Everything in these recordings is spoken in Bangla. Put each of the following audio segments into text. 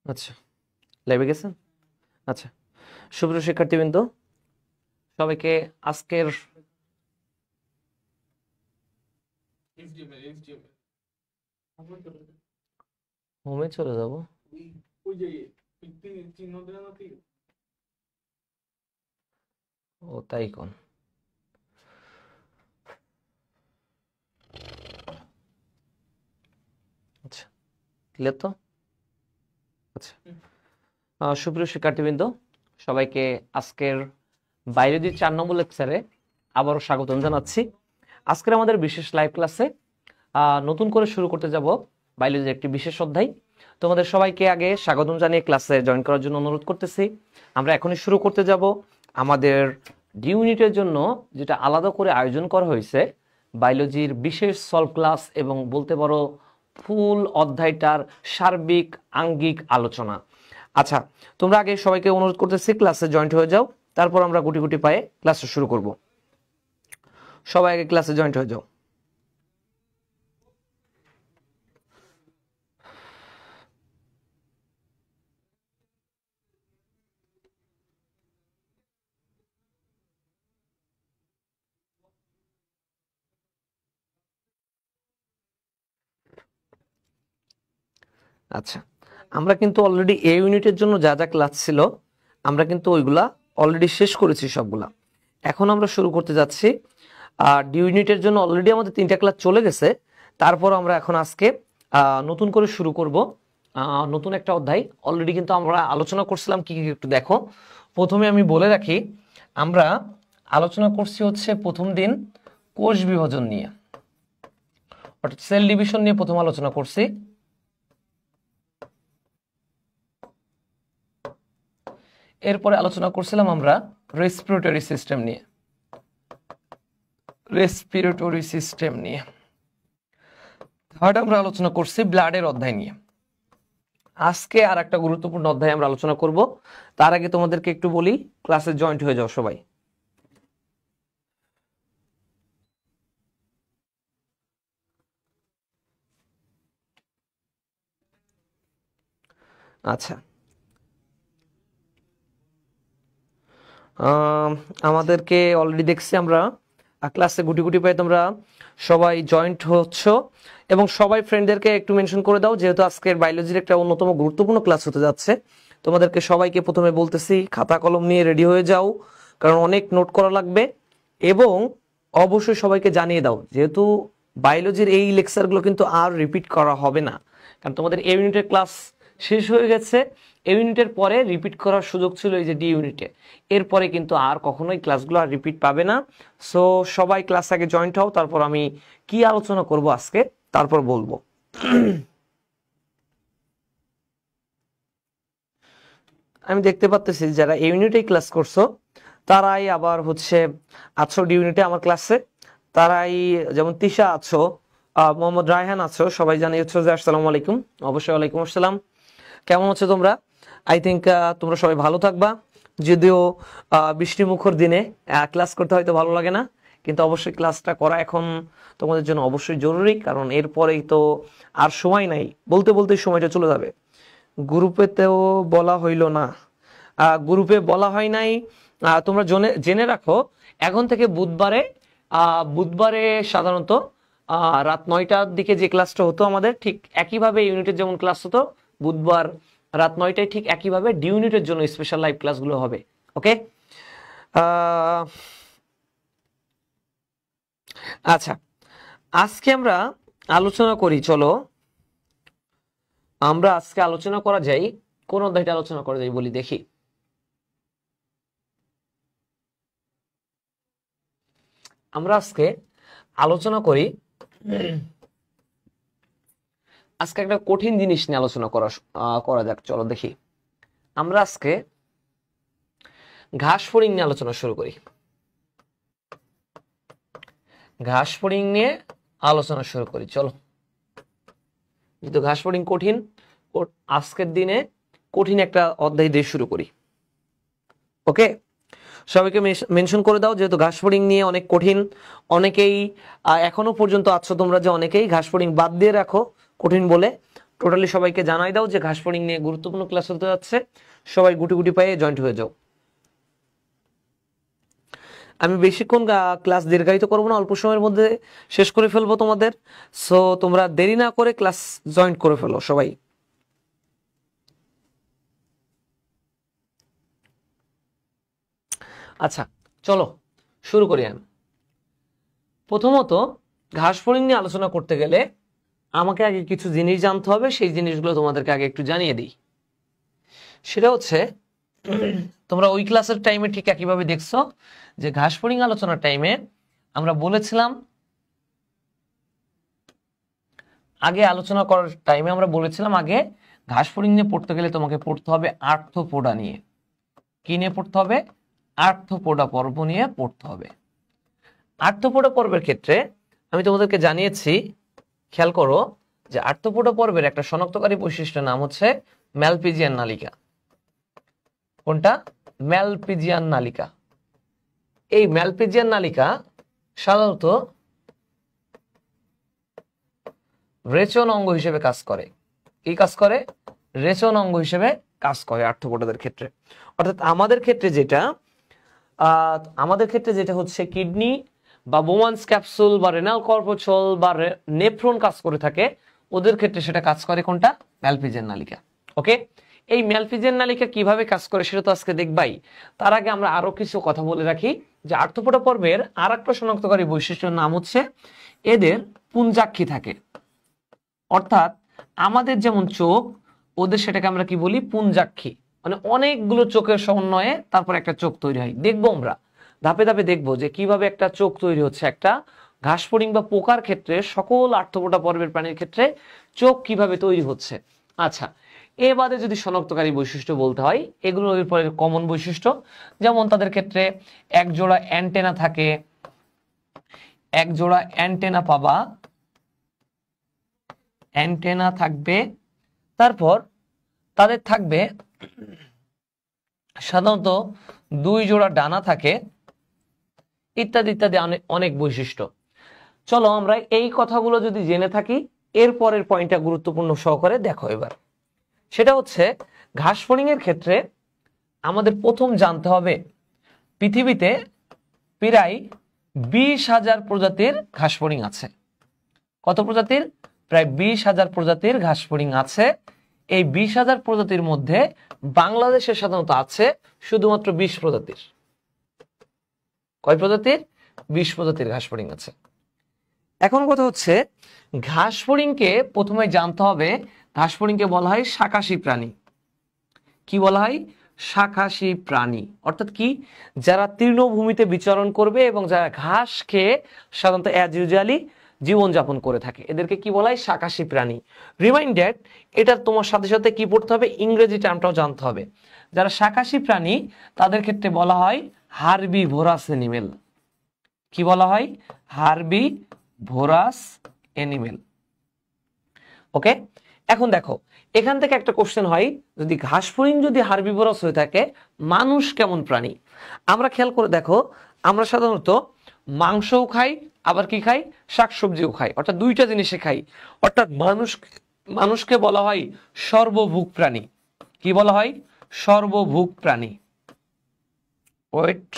আচ্ছা, লাইভে গেছেন? আচ্ছা, সুপ্রিয় শিক্ষার্থীবৃন্দ, সবাইকে আজকের হোমে চলে যাব। ও তাই কোন? আচ্ছা, ক্লিয়ার তো? আচ্ছা, সুপ্রিয় শিক্ষার্থীবৃন্দ, সবাইকে আজকের বায়োলজি 4 নম্বর লেকচারে আবারও স্বাগতম জানাচ্ছি। আজকের আমাদের বিশেষ লাইভ ক্লাসে নতুন করে শুরু করতে যাব বায়োলজির একটি বিশেষ অধ্যায়। তোমাদের সবাইকে আগে স্বাগতম জানিয়ে ক্লাসে জয়েন করার জন্য অনুরোধ করতেছি। আমরা এখনই শুরু করতে যাব আমাদের ডি ইউনিটের জন্য যেটা আলাদা করে আয়োজন করা হয়েছে বায়োলজির বিশেষ সলভ ক্লাস এবং বলতে পারো ফুল অধ্যায়টার সার্বিক আঙ্গিক আলোচনা। আচ্ছা, তোমরা আগে সবাইকে অনুরোধ করতেছি ক্লাসে জয়েন্ট হয়ে যাও, তারপর আমরা গুটি গুটি পায়ে ক্লাসে শুরু করব। সবাই আগে ক্লাসে জয়েন্ট হয়ে যাও। আচ্ছা, আমরা কিন্তু অলরেডি এ ইউনিটের জন্য যা যা ক্লাস ছিল আমরা কিন্তু ওইগুলা অলরেডি শেষ করেছি সবগুলা। এখন আমরা শুরু করতে যাচ্ছি ডি ইউনিটের জন্য অলরেডি আমাদের 3টা ক্লাস চলে গেছে। তারপর আমরা এখন আজকে নতুন করে শুরু করব নতুন একটা অধ্যায়। অলরেডি কিন্তু আমরা আলোচনা করছিলাম কি কি একটু দেখো। প্রথমে আমি বলে রাখি, আমরা আলোচনা করছি হচ্ছে প্রথম দিন কোষ বিভাজন নিয়ে, অর্থাৎ সেল ডিভিশন নিয়ে প্রথম আলোচনা করছি। এরপরে আলোচনা করছিলাম আমরা রেসপিরেটরি সিস্টেম নিয়ে। থার্ড আমরা আলোচনা করছি ব্লাডের অধ্যায় নিয়ে। আজকে আর একটা গুরুত্বপূর্ণ অধ্যায় আমরা আলোচনা করব। তার আগে তোমাদেরকে একটু বলি, ক্লাসে জয়েন্ট হয়ে যাও সবাই। আচ্ছা, আমাদেরকে অলরেডি দেখছি আমরা ক্লাসে গুটি গুটি পাই তোমরা সবাই জয়েন্ট হচ্ছ, এবং সবাই ফ্রেন্ডদেরকে একটু মেনশন করে দাও, যেহেতু আজকের বায়োলজির একটা অন্যতম গুরুত্বপূর্ণ ক্লাস হতে যাচ্ছে। তোমাদেরকে সবাইকে প্রথমে বলতেছি খাতা কলম নিয়ে রেডি হয়ে যাও, কারণ অনেক নোট করা লাগবে। এবং অবশ্যই সবাইকে জানিয়ে দাও, যেহেতু বায়োলজির এই লেকচারগুলো কিন্তু আর রিপিট করা হবে না, কারণ তোমাদের এ ইউনিটের ক্লাস শেষ হয়ে গেছে। এ ইউনিটের পরে রিপিট করার সুযোগ ছিল এই যে ডি ইউনিটে, এরপরে কিন্তু আর কখনোই ক্লাসগুলো আর রিপিট পাবে না। সো সবাই ক্লাস আগে জয়েন্ট হও, তারপর আমি কি আলোচনা করব আজকে তারপর বলবো। আমি দেখতে পাচ্ছি যারা এই ইউনিটে ক্লাস করছো তারাই আবার হচ্ছে আছো ডি ইউনিটে আমার ক্লাসে, তারাই যেমন তিশা আছো, মোহাম্মদ রায়হান আছো, সবাই জানিয়েছো যে আসসালামু আলাইকুম। অবশ্যই ওয়ালাইকুম আসসালাম। কেমন আছো তোমরা? আই থিঙ্ক তোমরা সবাই ভালো থাকবা। যদিও বৃষ্টি মুখর দিনে ক্লাস করতে হয়তো ভালো লাগে না, কিন্তু অবশ্যই ক্লাসটা করা এখন তোমাদের জন্য অবশ্যই জরুরি, কারণ এরপরেই তো আর সময় নাই, বলতে বলতে সময়টা চলে যাবে। গ্রুপেতেও বলা হইল না, গ্রুপে বলা হয় নাই। তোমরা জেনে রাখো, এখন থেকে বুধবারে সাধারণত রাত 9টার দিকে যে ক্লাসটা হতো আমাদের, ঠিক একইভাবে ইউনিটের যেমন ক্লাস হতো বুধবার রাত 9টায়, ঠিক একইভাবে ডি ইউনিটের জন্য স্পেশাল লাইভ ক্লাসগুলো হবে। ওকে, আচ্ছা, আজকে আমরা আলোচনা করি, চলো আমরা আজকে আলোচনা করা যাই কোন অধ্যায়টা আলোচনা করা যাই বলি দেখি। আমরা আজকে আলোচনা করি, আজকে একটা কঠিন জিনিস নিয়ে আলোচনা করা যাক, চলো দেখি। আমরা আজকে ঘাস ফড়িং নিয়ে আলোচনা শুরু করি। ঘাস ফড়িং নিয়ে আলোচনা শুরু করি, চলো। যেহেতু ঘাস ফড়িং কঠিন, আজকের দিনে কঠিন একটা অধ্যায় দিয়ে শুরু করি। ওকে, সবাইকে মেনশন করে দাও, যেহেতু ঘাস ফড়িং নিয়ে অনেক কঠিন। অনেকেই এখনো পর্যন্ত আছো তোমরা যে অনেকেই ঘাস ফড়িং বাদ দিয়ে রাখো কঠিন বলে, টোটালি সবাইকে জানাই দাও যে ঘাস ফড়িং নিয়ে গুরুত্বপূর্ণ ক্লাস হতে যাচ্ছে, সবাই গুটি গুটি পায়ে জয়েন্ট হয়ে যাও। আমি বেশিক্ষণ ক্লাস দীর্ঘায়িত করবো না, অল্প সময়ের মধ্যে শেষ করে ফেলবো তোমাদের। সো তোমরা দেরি না করে ক্লাস জয়েন করে ফেলো সবাই। আচ্ছা চলো শুরু করি। আমি প্রথমত ঘাস ফড়িং নিয়ে আলোচনা করতে গেলে আমাকে আগে কিছু জিনিস জানতে হবে, সেই জিনিসগুলো তোমাদেরকে আগে একটু জানিয়ে দিই। সেটা হচ্ছে তোমরা ওই ক্লাসের টাইমে ঠিক একইভাবে দেখছো যে ঘাস ফড়িং আলোচনার টাইমে আমরা বলেছিলাম, আগে আলোচনা করার টাইমে আমরা বলেছিলাম আগে ঘাস ফড়িং নিয়ে পড়তে গেলে তোমাকে পড়তে হবে আর্থ্রোপোডা নিয়ে। কি নিয়ে পড়তে হবে? আর্থ্রোপোডা পর্ব নিয়ে পড়তে হবে। আর্থ্রোপোডা পর্বের ক্ষেত্রে আমি তোমাদেরকে জানিয়েছি, খেয়াল করো যে আর্থ্রোপোডা পর্বের একটা শনাক্তকারী বৈশিষ্ট্যের নাম হচ্ছে ম্যালপিজিয়ান নালিকা। কোনটা? ম্যালপিজিয়ান নালিকা। এই ম্যালপিজিয়ান নালিকা সাধারণত রেচন অঙ্গ হিসেবে কাজ করে। কি কাজ করে? রেচন অঙ্গ হিসেবে কাজ করে আর্থ্রোপোডাদের ক্ষেত্রে। অর্থাৎ আমাদের ক্ষেত্রে যেটা হচ্ছে কিডনি বা বোমান্স ক্যাপসুল বা রেনাল কর্পোচল বা নেফ্রন কাজ করে থাকে, ওদের ক্ষেত্রে সেটা কাজ করে কোনটা? ম্যালপিজিয়ান নালিকা। ওকে, এই ম্যালপিজিয়ান নালিকা কিভাবে কাজ করে সেটা তো আজকে দেখবাই। তার আগে আমরা আরো কিছু কথা বলে রাখি যে আর্থ্রোপোডা পর্বের আর একটা শনাক্তকারী বৈশিষ্ট্যের নাম হচ্ছে এদের পুঞ্জাক্ষী থাকে। অর্থাৎ আমাদের যেমন চোখ, ওদের সেটাকে আমরা কি বলি? পুঞ্জাক্ষী। মানে অনেকগুলো চোখের সমন্বয়ে তারপর একটা চোখ তৈরি হয়। দেখবো আমরা ধাপে ধাপে দেখবো যে কিভাবে একটা চোখ তৈরি হচ্ছে। একটা ঘাস ফড়িং বা পোকার ক্ষেত্রে, সকল আর্থ্রোপোডা পর্বের প্রাণীর ক্ষেত্রে চোখ কিভাবে তৈরি হচ্ছে। আচ্ছা, এ বাদে যদি শনাক্তকারী বৈশিষ্ট্য বলতে হয়, এগুলোর পরে কমন বৈশিষ্ট্য, যেমন তাদের ক্ষেত্রে এক জোড়া অ্যান্টেনা থাকে, এক জোড়া অ্যান্টেনা পাবা, অ্যান্টেনা থাকবে। তারপর তাদের থাকবে সাধারণত দুই জোড়া ডানা থাকে, ইত্যাদি ইত্যাদি অনেক বৈশিষ্ট্য। চলো আমরা এই কথাগুলো যদি জেনে থাকি, এরপরের পয়েন্টটা গুরুত্বপূর্ণ সহকারে দেখো এবার। সেটা হচ্ছে ঘাস ফড়িং এর ক্ষেত্রে আমাদের প্রথম জানতে হবে পৃথিবীতে প্রায় 20,000 প্রজাতির ঘাস ফড়িং আছে। কত প্রজাতির? প্রায় 20,000 প্রজাতির ঘাস ফড়িং আছে। এই 20,000 প্রজাতির মধ্যে বাংলাদেশে সাধারণত আছে শুধুমাত্র 20 প্রজাতির। কয় প্রজাতির? 20 প্রজাতির ঘাস ফড়িং আছে। এখন কথা হচ্ছে ঘাস ফড়িংকে প্রথমে জানতে হবে, ঘাস ফড়িংকে বলা হয় শাকাশী প্রাণী। কি বলা হয়? শাকাশী প্রাণী। অর্থাৎ কি? যারা তৃণভূমিতে বিচরণ করবে এবং যারা ঘাস খেয়ে সাধারণত অ্যাজ ইউজুয়ালি জীবনযাপন করে থাকে, এদেরকে কি বলা হয়? শাকাশী প্রাণী। রিমাইন্ডার, এটা তোমার সাথে সাথে কি পড়তে হবে? ইংরেজি টার্মটাও জানতে হবে। যারা শাকাশী প্রাণী তাদের ক্ষেত্রে বলা হয় হার্বিভোরাস অ্যানিমেল। কি বলা হয়? Herbivorous animal. ওকে, এখন দেখো এখান থেকে একটা কোশ্চেন হয়, যদি ঘাস ফড়িং যদি হার্বিভোরাস হয়ে থাকে, মানুষ কেমন প্রাণী? আমরা খেয়াল করে দেখো, আমরা সাধারণত মাংসও খাই, আবার কি খাই? শাকসবজিও খাই, অর্থাৎ দুইটা জিনিসে খাই। অর্থাৎ মানুষকে বলা হয় সর্বভুক প্রাণী। কি বলা হয়? সর্বভুক প্রাণী। ওয়েট,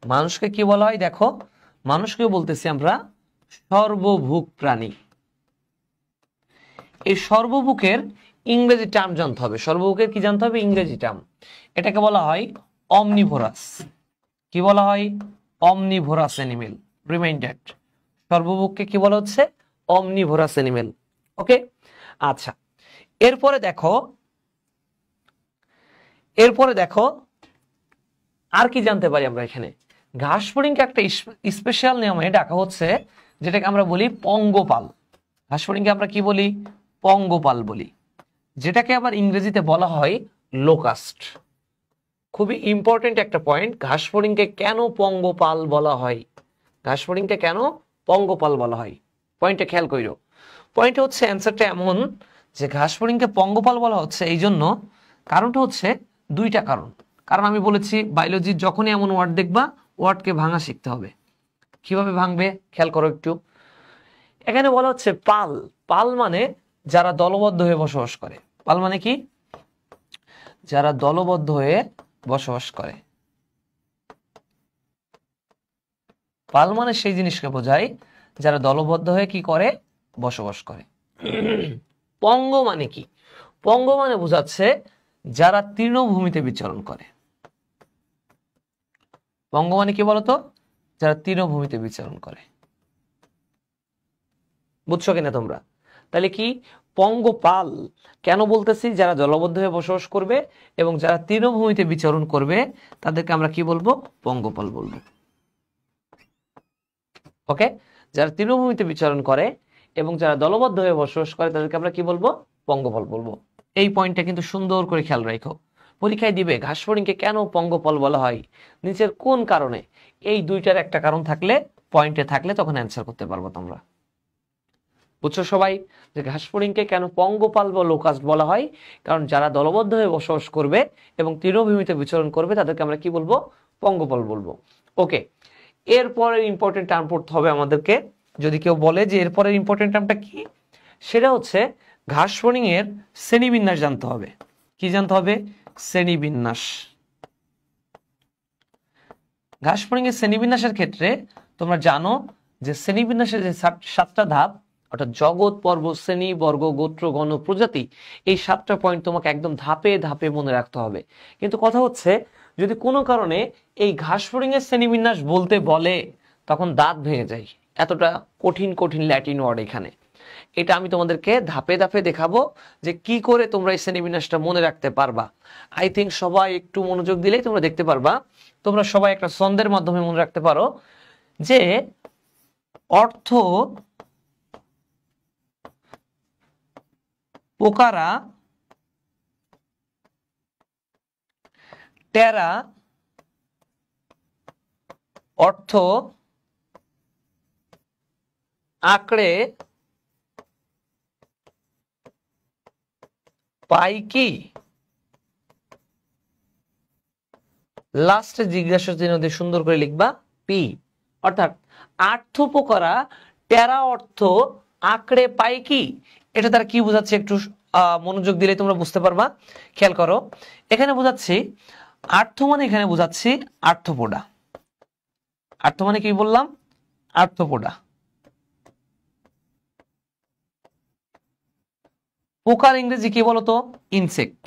মানুষকে কি বলা হয়? দেখো, মানুষকে বলতেছি আমরা সর্বভুক প্রাণী। এই সর্বভুকের ইংরেজি টার্ম জানতে হবে। সর্বভুকের কি জানতে হবে? ইংরেজি টার্ম। এটাকে বলা হয় অমনিভোরাস। কি বলা হয়? Omnivorous animal. রিমাইন্ডার, সর্বভুককে কি বলা হচ্ছে? Omnivorous animal. ওকে, আচ্ছা, এরপরে দেখো আর কি জানতে পারি আমরা এখানে। ঘাস ফড়িংকে একটা স্পেশাল নামে ডাকা হচ্ছে, যেটাকে আমরা বলি পঙ্গপাল। ঘাস ফড়িংকে আমরা কি বলি? পঙ্গপাল বলি, যেটাকে আবার ইংরেজিতে বলা হয় লোকাস্ট। খুবই ইম্পর্টেন্ট একটা পয়েন্ট, ঘাস ফড়িংকে কেন পঙ্গপাল বলা হয়? ঘাস ফড়িংকে কেন পঙ্গপাল বলা হয়? পয়েন্টটা খেয়াল কইরো। পয়েন্ট হচ্ছে, অ্যান্সারটা এমন যে ঘাস ফড়িংকে পঙ্গপাল বলা হচ্ছে এই জন্য, কারণটা হচ্ছে দুইটা কারণ। কারণ আমি বলেছি বায়োলজির যখনই এমন ওয়ার্ড দেখবা, ওয়ার্ডকে ভাঙা শিখতে হবে। কিভাবে ভাঙবে খেয়াল করো একটু। এখানে বলা হচ্ছে পাল। পাল মানে যারা দলবদ্ধ হয়ে বসবাস করে। পাল মানে কি? যারা দলবদ্ধ হয়ে বসবাস করে। পাল মানে সেই জিনিসকে বোঝায় যারা দলবদ্ধ হয়ে কি করে? বসবাস করে। পঙ্গ মানে কি? পঙ্গ মানে বোঝাচ্ছে যারা তৃণভূমিতে বিচরণ করে। পঙ্গ মানে কি বলতো? যারা তৃণভূমিতে বিচরণ করে। বুঝছো কিনা তোমরা? তাহলে কি পঙ্গপাল কেন বলতেছি? যারা জলবদ্ধ হয়ে বসবাস করবে এবং যারা তৃণভূমিতে বিচরণ করবে তাদেরকে আমরা কি বলবো? পঙ্গপাল বলবো। ওকে, যারা তৃণভূমিতে বিচরণ করে এবং যারা দলবদ্ধ হয়ে বসবাস করে তাদেরকে আমরা কি বলবো? পঙ্গপাল বলবো। এই পয়েন্টটা কিন্তু সুন্দর করে খেয়াল রাখো। পরীক্ষায় দিবে ঘাস ফড়িংকে কেন পঙ্গপাল বলা হয়, নিচের কোন কারণে? এই দুইটার একটা কারণ থাকলে, পয়েন্টে থাকলে তখন অ্যান্সার করতে পারবো তোমরা। বুঝছো সবাই যে ঘাস ফড়িংকে কেন পঙ্গপাল বা লোকাস্ট বলা হয়? কারণ যারা দলবদ্ধ হয়ে বসবাস করবে এবং তৃণভূমিতে বিচরণ করবে তাদেরকে আমরা কি বলবো? পঙ্গপাল বলবো। ওকে, এরপরের ইম্পর্টেন্ট টার্ম পড়তে হবে আমাদেরকে। যদি কেউ বলে যে এরপরের ইম্পর্টেন্ট টার্মটা কি, সেটা হচ্ছে ঘাস ফড়িং এর শ্রেণীবিন্যাস জানতে হবে। কি জানতে হবে? শ্রেণীবিন্যাস। ঘাস ফড়িং এর শ্রেণীবিন্যাসের ক্ষেত্রে তোমরা জানো যে শ্রেণীবিন্যাসের যে 7টা ধাপ, অর্থাৎ জগৎ, পর্ব, শ্রেণী, বর্গ, গোত্র, গণ, প্রজাতি, এই 7টা পয়েন্ট তোমাকে একদম ধাপে ধাপে মনে রাখতে হবে। কিন্তু কথা হচ্ছে যদি কোনো কারণে এই ঘাস ফড়িং এর শ্রেণীবিন্যাস বলতে বলে তখন দাঁত ভেঙে যায়। এতটা কঠিন কঠিন ল্যাটিন ওয়ার্ড এখানে। এটা আমি তোমাদেরকে ধাপে ধাপে দেখাবো যে কি করে তোমরা এই শ্রেণীবিন্যাসটা মনে রাখতে পারবা। আই থিঙ্ক সবাই একটু মনোযোগ দিলেই তোমরা দেখতে পারবা। তোমরা সবাই একটা ছন্দের মাধ্যমে মনে রাখতে পারো যে অর্থ পোকারা টেরা অর্থ আঁকড়ে পাই কি? লাস্টে জিজ্ঞাসা চিহ্ন দিয়ে সুন্দর করে লিখবা পি। অর্থাৎ আর্থপোকারা টেরা অর্থ আঁকড়ে পাই কি? এটা তারা কি বোঝাচ্ছে একটু মনোযোগ দিলে তোমরা বুঝতে পারবা। খেয়াল করো, এখানে বোঝাচ্ছি আর্থ মানে এখানে বোঝাচ্ছি আর্থপোডা। আর্থ মানে কি বললাম? আর্থপোডা। পোকার ইংরেজি কি বলতো? ইনসেক্ট।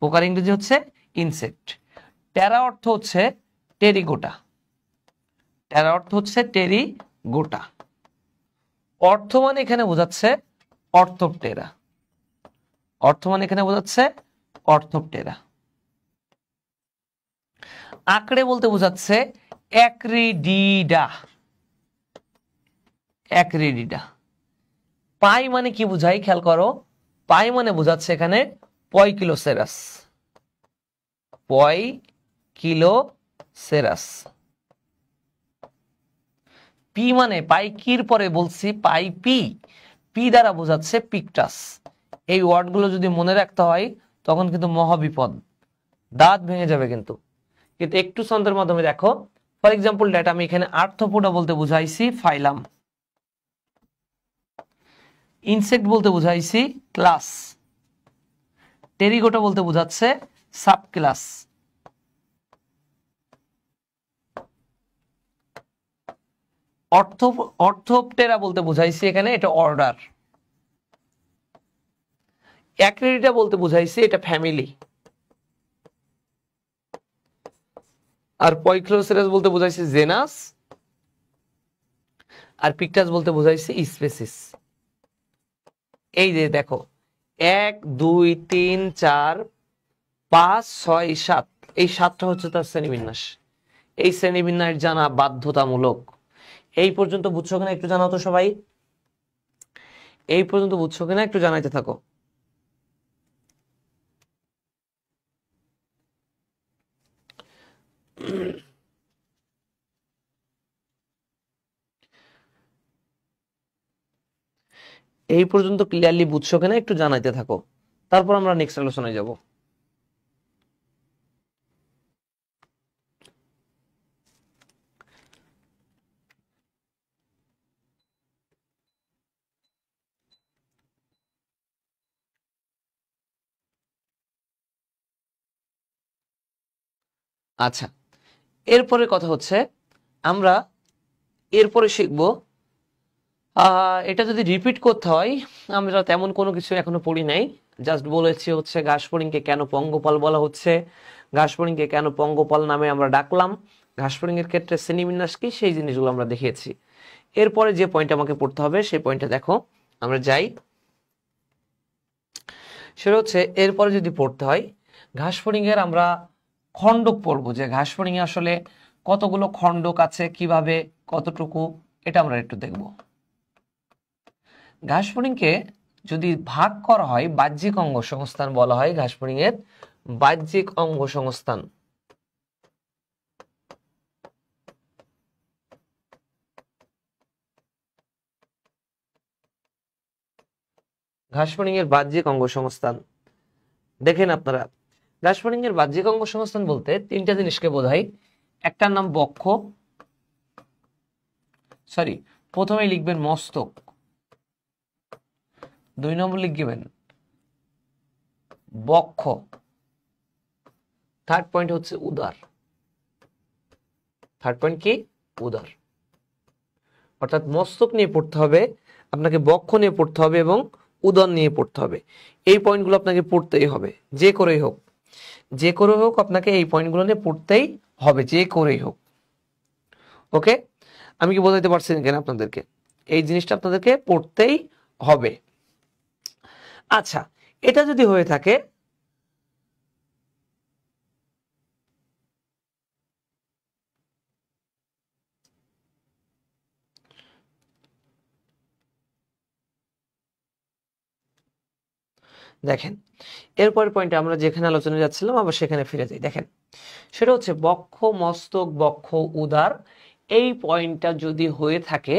পোকার ইংরেজি হচ্ছে ইনসেক্ট। টেরা অর্থ হচ্ছে টেরিগোটা। টেরা অর্থ হচ্ছে টেরিগোটা। অর্থ মানে এখানে বোঝাচ্ছে অর্থপটেরা। অর্থ মানে এখানে বোঝাচ্ছে অর্থপটেরা। আঁকড়ে বলতে বোঝাচ্ছে অ্যাক্রিডিডা। অ্যাক্রিডিডা। পাই মানে কি বোঝায়? খেয়াল করো, পাই মানে বোঝাচ্ছে এখানে পয়কিলোসেরাস। পয়কিলোসেরাস। পি মানে পাইকির পরে বলছি পাই পি, পি দ্বারা বোঝাচ্ছে পিকটাস। এই ওয়ার্ডগুলো যদি মনে রাখতে হয় তখন কিন্তু মহাবিপদ, দাঁত ভেঙে যাবে কিন্তু। কিন্তু একটু ছন্দের মাধ্যমে দেখো। ফর এক্সাম্পল ডেটা আমি এখানে আর্থপোডা বলতে বুঝাইছি ফাইলাম, ইনসেক্ট বলতে বুঝাইছি ক্লাস, টেরিগোটা বলতে বুঝাচ্ছে সাব ক্লাস, অর্থপটেরা বলতে বুঝাইছি এখানে এটা অর্ডার, অ্যাক্রিডিটা বলতে বুঝাইছি এটা ফ্যামিলি, আর পয়ক্লোসেরাস বলতে বুঝাইছি জেনাস, আর পিকটাস বলতে বুঝাইছি স্পেসিস। এই যে দেখো 1 2 3 4 5 6 7, এই 7টা হচ্ছে তার শ্রেণীবিন্যাস। এই শ্রেণীবিন্যাস জানা বাধ্যতামূলক। এই পর্যন্ত বুঝছো কিনা একটু জানাও তো সবাই। এই পর্যন্ত বুঝছো কিনা একটু জানাইতে থাকো। এই পর্যন্ত ক্লিয়ারলি বুঝছো কিনা একটু জানাইতে থাকো, তারপর আমরা নেক্সট আলোচনায় যাব। আচ্ছা, এরপরে কথা হচ্ছে আমরা এরপরে শিখব এটা যদি রিপিট করতে হয়, আমরা তেমন কোনো কিছু এখনো পড়ি নাই, জাস্ট বলেছি হচ্ছে ঘাসফড়িংকে কেন পঙ্গপাল বলা হচ্ছে, ঘাসফড়িংকে কেন পঙ্গপাল নামে আমরা ডাকলাম, ঘাসফড়িংয়ের ক্ষেত্রে শ্রেণীবিন্যাস কি, সেই জিনিসগুলো আমরা দেখিয়েছি। এরপরে যে পয়েন্ট আমাকে পড়তে হবে সেই পয়েন্টটা দেখো, আমরা যাই। সেটা হচ্ছে এরপরে যদি পড়তে হয় ঘাসফড়িংয়ের আমরা খণ্ডক পড়বো, যে ঘাসফড়িংয়ে আসলে কতগুলো খণ্ডক আছে, কিভাবে কতটুকু, এটা আমরা একটু দেখব। ঘাসফড়িংকে যদি ভাগ করা হয় বাহ্যিক অঙ্গ সংস্থান বলা হয় ঘাসফড়িংয়ের বাহ্যিক অঙ্গ সংস্থান। ঘাসফড়িংয়ের বাহ্যিক অঙ্গ সংস্থান দেখেন আপনারা, ঘাসফড়িংয়ের বাহ্যিক অঙ্গ সংস্থান বলতে তিনটা জিনিসকে বোঝায়। একটার নাম বক্ষ, প্রথমেই লিখবেন মস্তক, 2 নম্বর লিখবেন বক্ষ, থার্ড পয়েন্ট হচ্ছে উদর। থার্ড পয়েন্ট কি? উদর। অর্থাৎ মস্তক নিয়ে পড়তে হবে আপনাকে, বক্ষ নিয়ে পড়তে হবে এবং উদর নিয়ে পড়তে হবে। এই পয়েন্টগুলো আপনাকে পড়তেই হবে, যে করেই হোক, যে করে হোক আপনাকে এই পয়েন্টগুলো নিয়ে পড়তেই হবে, যে করেই হোক। ওকে, আমি কি বোঝাইতে পারছি কেন আপনাদেরকে? এই জিনিসটা আপনাদেরকে পড়তেই হবে। আচ্ছা, এটা যদি হয়ে থাকে দেখেন, এরপরের পয়েন্টে আমরা যেখানে আলোচনা যাচ্ছিলাম আবার সেখানে ফিরে যাই। দেখেন, সেটা হচ্ছে বক্ষ, মস্তক, বক্ষ, উদর, এই পয়েন্টটা যদি হয়ে থাকে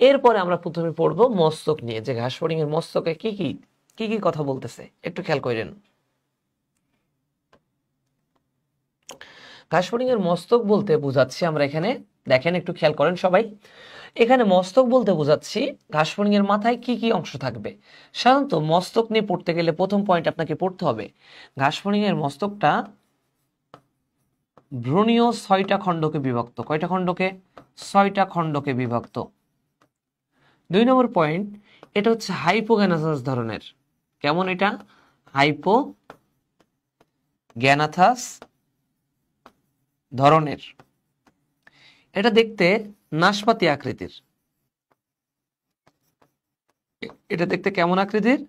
এরপরে আমরা প্রথমে পড়ব মস্তক নিয়ে, যে ঘাসফড়িং এর মস্তকে কি কি কি কি কথা বলতেছে একটু খেয়াল করেন। ঘাসফড়িং এর মস্তক বলতে বোঝাচ্ছি আমরা এখানে, দেখেন একটু খেয়াল করেন সবাই, এখানে মস্তক বলতে বোঝাচ্ছি ঘাসফড়িং এর মাথায় কি কি অংশ থাকবে। সাধারণত মস্তক নিয়ে পড়তে গেলে প্রথম পয়েন্ট আপনাকে পড়তে হবে ঘাসফড়িং এর মস্তকটা ভ্রূণীয় 6টা খণ্ডকে বিভক্ত। কয়টা খণ্ডকে? 6টা খণ্ডকে বিভক্ত। 2 নম্বর পয়েন্ট, এটা হচ্ছে হাইপোগ্যানাথাস ধরনের। কেমন এটা? হাইপোগ্যানাথাস ধরনের। এটা দেখতে নাশপাতি আকৃতির। এটা দেখতে কেমন আকৃতির?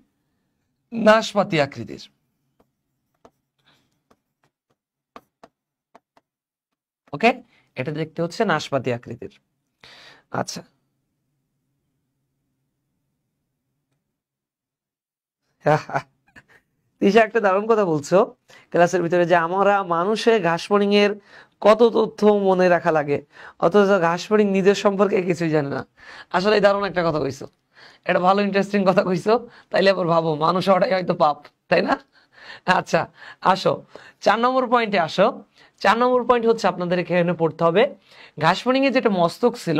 নাশপাতি আকৃতির। ওকে, এটা দেখতে হচ্ছে নাশপাতি আকৃতির। আচ্ছা, তিশা একটা দারুণ কথা বলছো ক্লাসের ভিতরে, যে আমরা মানুষের ঘাসফড়িং এর কত তথ্য মনে রাখা লাগে, অথচ ঘাসফড়িং নিজের সম্পর্কে কিছুই জানে না। আসলে দারুণ একটা কথা কইছো, এটা ভালো ইন্টারেস্টিং কথা কইছো। তাইলে আবার ভাবো মানুষ হওয়াটাই হয়তো পাপ, তাই না? আচ্ছা, আসো 4 নম্বর পয়েন্টে আসো। 4 নম্বর পয়েন্ট হচ্ছে আপনাদের এখানে পড়তে হবে ঘাসফড়িং এ যেটা মস্তক ছিল,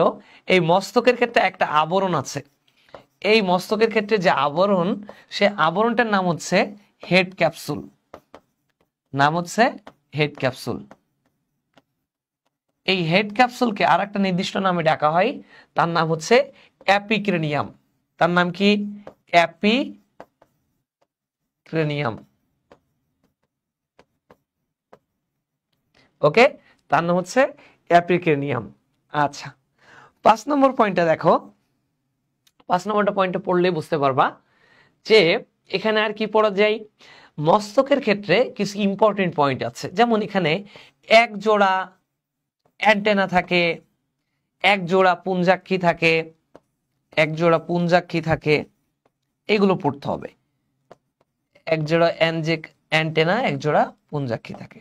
এই মস্তকের ক্ষেত্রে একটা আবরণ আছে। এই মস্তকের ক্ষেত্রে যে আবরণ, সে আবরণটার নাম হচ্ছে হেড ক্যাপসুল। নাম হচ্ছে হেড ক্যাপসুল। এই হেড ক্যাপসুলকে আর একটা নির্দিষ্ট নামে ডাকা হয়, তার নাম হচ্ছে অ্যাপিক্রেনিয়াম। তার নাম কি? অ্যাপিক্রেনিয়াম। ওকে, তার নাম হচ্ছে অ্যাপিক্রেনিয়াম। আচ্ছা, 5 নম্বর পয়েন্টটা দেখো। 5 নম্বরটা পয়েন্টটা পড়লে বুঝতে পারবা যে এখানে আর কি পড়া যায়। মস্তকের ক্ষেত্রে কিছু ইম্পর্টেন্ট পয়েন্ট আছে, যেমন এখানে এক জোড়া অ্যান্টেনা থাকে, এক জোড়া পুঞ্জাক্ষী থাকে, এক জোড়া পুঞ্জাক্ষী থাকে, এগুলো পড়তে হবে। এক জোড়া অ্যান্টেনা, এক জোড়া পুঞ্জাক্ষী থাকে।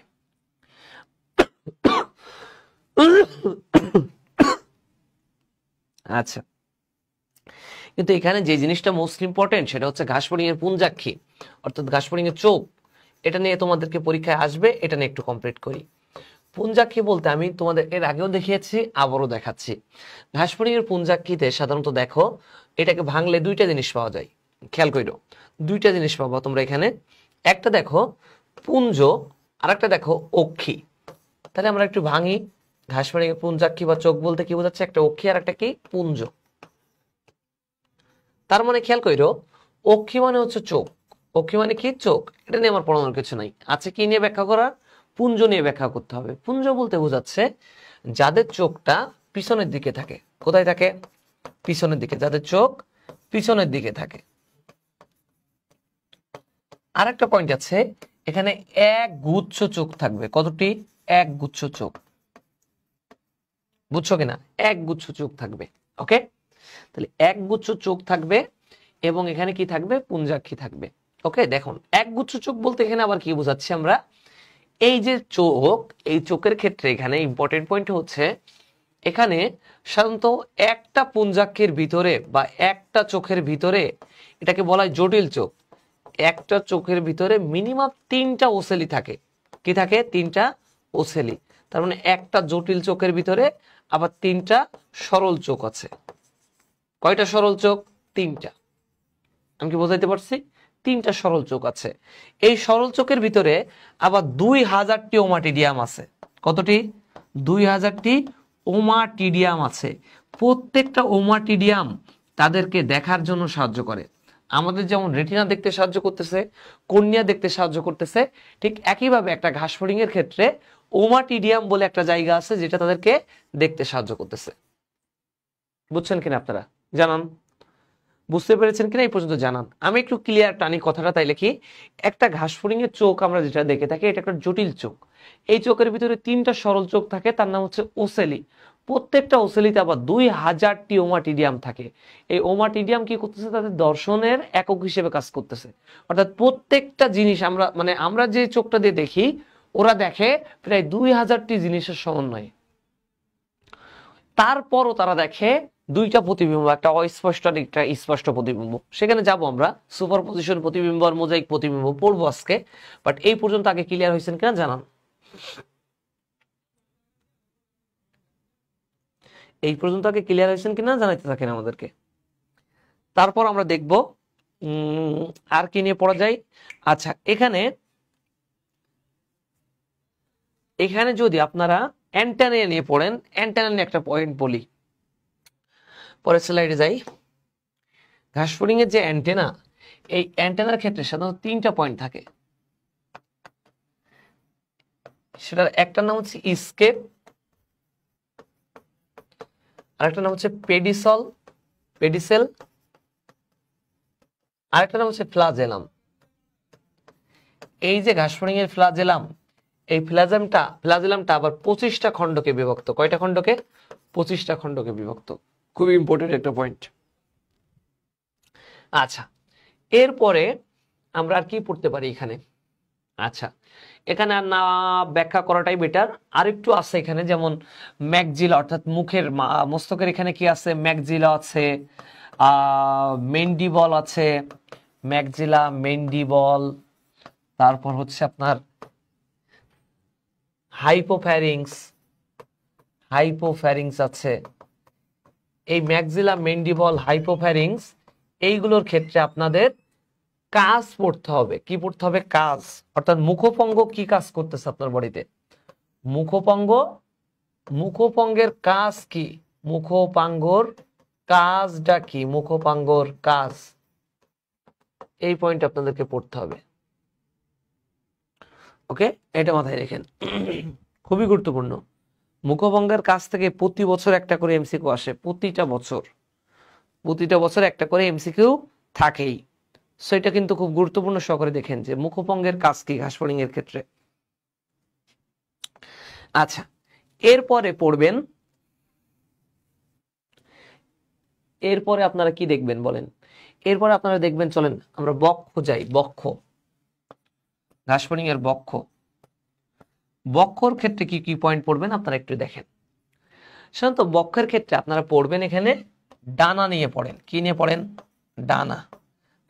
আচ্ছা, কিন্তু এখানে যে জিনিসটা মোস্ট ইম্পর্টেন্ট সেটা হচ্ছে ঘাসফড়িং এর পুঞ্জাক্ষী, অর্থাৎ ঘাসফড়িং এর চোখ। এটা নিয়ে তোমাদেরকে পরীক্ষায় আসবে, এটা নিয়ে একটু কমপ্লিট করি। পুঞ্জাক্ষী বলতে আমি তোমাদের এর আগেও দেখিয়েছি, আবারও দেখাচ্ছি। ঘাসফড়িং এর পুঞ্জাক্ষীতে সাধারণত দেখো, এটাকে ভাঙলে 2টা জিনিস পাওয়া যায়। খেয়াল করো, 2টা জিনিস পাবো তোমরা এখানে। একটা দেখো পুঞ্জ, আর একটা দেখো অক্ষী। তাহলে আমরা একটু ভাঙি। ঘাসফড়িংয়ের পুঞ্জাক্ষী বা চোখ বলতে কি বোঝাচ্ছে? একটা অক্ষী আর একটা কি পুঞ্জ। তার মানে খেয়াল কইরো, অক্ষী মানে হচ্ছে চোখ, অক্ষী মানে কি চোখ, এটা নিয়ে আমার পড়ানোর কিছু নাই। আছে কি নিয়ে ব্যাখ্যা করার? পুঞ্জ নিয়ে ব্যাখ্যা করতে হবে। পুঞ্জ বলতে বোঝাচ্ছে যাদের চোখটা পিছনের দিকে থাকে। কোথায় থাকে? পিছনের দিকে। যাদের চোখ পিছনের দিকে থাকে। আর একটা পয়েন্ট আছে, এখানে এক গুচ্ছ চোখ থাকবে। কতটি? এক গুচ্ছ চোখ। বুঝছো কিনা? এক গুচ্ছ চোখ থাকবে। ওকে, তাহলে এক গুচ্ছ চোখ থাকবে এবং এখানে কি থাকবে? পুঞ্জাক্ষী থাকবে। ওকে, দেখুন এক গুচ্ছ চোখ বলতে এখানে আবার কি বোঝাচ্ছি আমরা? এই যে চোখ, এই চোখের ক্ষেত্রে এখানে ইম্পর্টেন্ট পয়েন্ট হচ্ছে, এখানে সাধারণত একটা পুঞ্জাক্ষীর ভিতরে বা একটা চোখের ভিতরে, এটাকে বলা হয় জটিল চোখ, একটা চোখের ভিতরে মিনিমাম 3টা ওসেলি থাকে। কি থাকে? 3টা ওসেলি। তার মানে একটা জটিল চোখের ভিতরে আবার 3টা সরল চোখ আছে। কয়টা সরল চোখ? 3টা। আমি কি বোঝাইতে পারছি? 3টা সরল চোখ আছে। এই সরল চোখের ভিতরে আবার 2000টি ওমাটিডিয়াম আছে। কতটি? 2000টি ওমাটিডিয়াম আছে। প্রত্যেকটা ওমাটিডিয়াম তাদেরকে দেখার জন্য সাহায্য করে। আমাদের যেমন রেটিনা দেখতে সাহায্য করতেছে, কর্নিয়া দেখতে সাহায্য করতেছে, ঠিক একইভাবে একটা ঘাসফড়িং এর ক্ষেত্রে ওমাটিডিয়াম বলে একটা জায়গা আছে যেটা তাদেরকে দেখতে সাহায্য করতেছে। বুঝছেন কিনা আপনারা? জানান। বুঝতে পেরেছেন কিনা এই পর্যন্ত জানান। আমি একটু ক্লিয়ার টানি কথাটা, তাই লিখি। একটা ঘাসফড়িং এর চোখ আমরা যেটা দেখে থাকি, এটা একটা জটিল চোখ। এই চোখের ভিতরে 3টা সরল চোখ থাকে, তার নাম হচ্ছে ওসেলি। প্রত্যেকটা ওসেলিতে আবার 2000টি ওমাটিডিয়াম থাকে। এই ওমাটিডিয়াম কি করতেছে? তাদের দর্শনের একক হিসেবে কাজ করতেছে। অর্থাৎ প্রত্যেকটা জিনিস আমরা যে চোখটা দিয়ে দেখি, ওরা দেখে প্রায় 2000টি জিনিসের সমন্বয়ে। তারপরও তারা দেখে 2টা প্রতিবিম্ব, একটা অস্পষ্ট আর একটা স্পষ্ট প্রতিবিম্ব। সেখানে যাব আমরা। সুপারপজিশন প্রতিবিম্ব আর মোজাইক প্রতিবিম্ব পড়বো আজকে। বাট এই পর্যন্ত আগে ক্লিয়ার হয়েছেন কিনা জানান। এই পর্যন্ত আগে ক্লিয়ার হয়েছেন কিনা জানাইতে থাকেন আমাদেরকে। তারপর আমরা দেখব আর কি নিয়ে পড়া যায়। আচ্ছা, এখানে যদি আপনারা অ্যান্টেনা নিয়ে পড়েন, অ্যান্টেনা নিয়ে একটা পয়েন্ট বলি। পরের স্লাইডে যাই। ঘাসফড়িং এর যে অ্যান্টেনা, এই অ্যান্টেনার ক্ষেত্রে সাধারণত 3টা পয়েন্ট থাকে। সেটার একটা নাম হচ্ছে স্কেপ, আর একটা নাম হচ্ছে পেডিসেল, আর একটা নাম হচ্ছে ফ্লাজেলাম। এই যে ঘাসফড়িং এর ফ্লাজেলাম, এই ফ্লাজেলামটা আবার 25টা খণ্ডকে বিভক্ত। কয়টা খণ্ডকে? 25টা খণ্ডকে বিভক্ত। খুবই ইম্পর্টেন্ট একটা পয়েন্ট। আচ্ছা, এরপরে আমরা আর কি পড়তে পারি এখানে? আচ্ছা, এখানে আর না ব্যাখ্যা করাটাই বেটার। আরেকটু আছে এখানে, যেমন ম্যাকজিলা, অর্থাৎ মুখের মস্তকের এখানে কি আছে? ম্যাকজিলা আছে, মেন্ডিবল আছে, ম্যাকজিলা, মেন্ডিবল। তারপর হচ্ছে আপনার হাইপোফ্যারিংস আছে। এই ম্যাকজিলা, মেন্ডিবল, হাইপোফ্যারিংস, এইগুলোর ক্ষেত্রে আপনাদের কাজ পড়তে হবে। কি পড়তে হবে? কাজ। অর্থাৎ মুখপঙ্গ কি কাজ করতেছে আপনার বডিতে। মুখপঙ্গের কাজ কি? মুখপাঙ্গর কাজটা কি? মুখপাঙ্গর কাজ, এই পয়েন্ট আপনাদেরকে পড়তে হবে। ওকে, এটা মাথায় রেখেন, খুবই গুরুত্বপূর্ণ। মুখভঙ্গের কাছ থেকে প্রতি বছর একটা করে এমসিকিউ আসে। প্রতিটা বছর একটা করে এমসিকিউ থাকেই। সেটা কিন্তু খুব গুরুত্বপূর্ণ সহকারে দেখেন যে মুখভঙ্গের কাজ কি ঘাসফড়িং এর ক্ষেত্রে। আচ্ছা, এরপরে পড়বেন, এরপরে আপনারা কি দেখবেন বলেন? এরপরে আপনারা দেখবেন, চলেন আমরা বক্ষ যাই। ঘাসফড়িং এর বক্ষর ক্ষেত্রে কি কি পয়েন্ট পড়বেন আপনারা একটু দেখেন। সাধারণত বক্ষের ক্ষেত্রে আপনারা পড়বেন এখানে ডানা নিয়ে পড়েন। কি নিয়ে পড়েন? ডানা।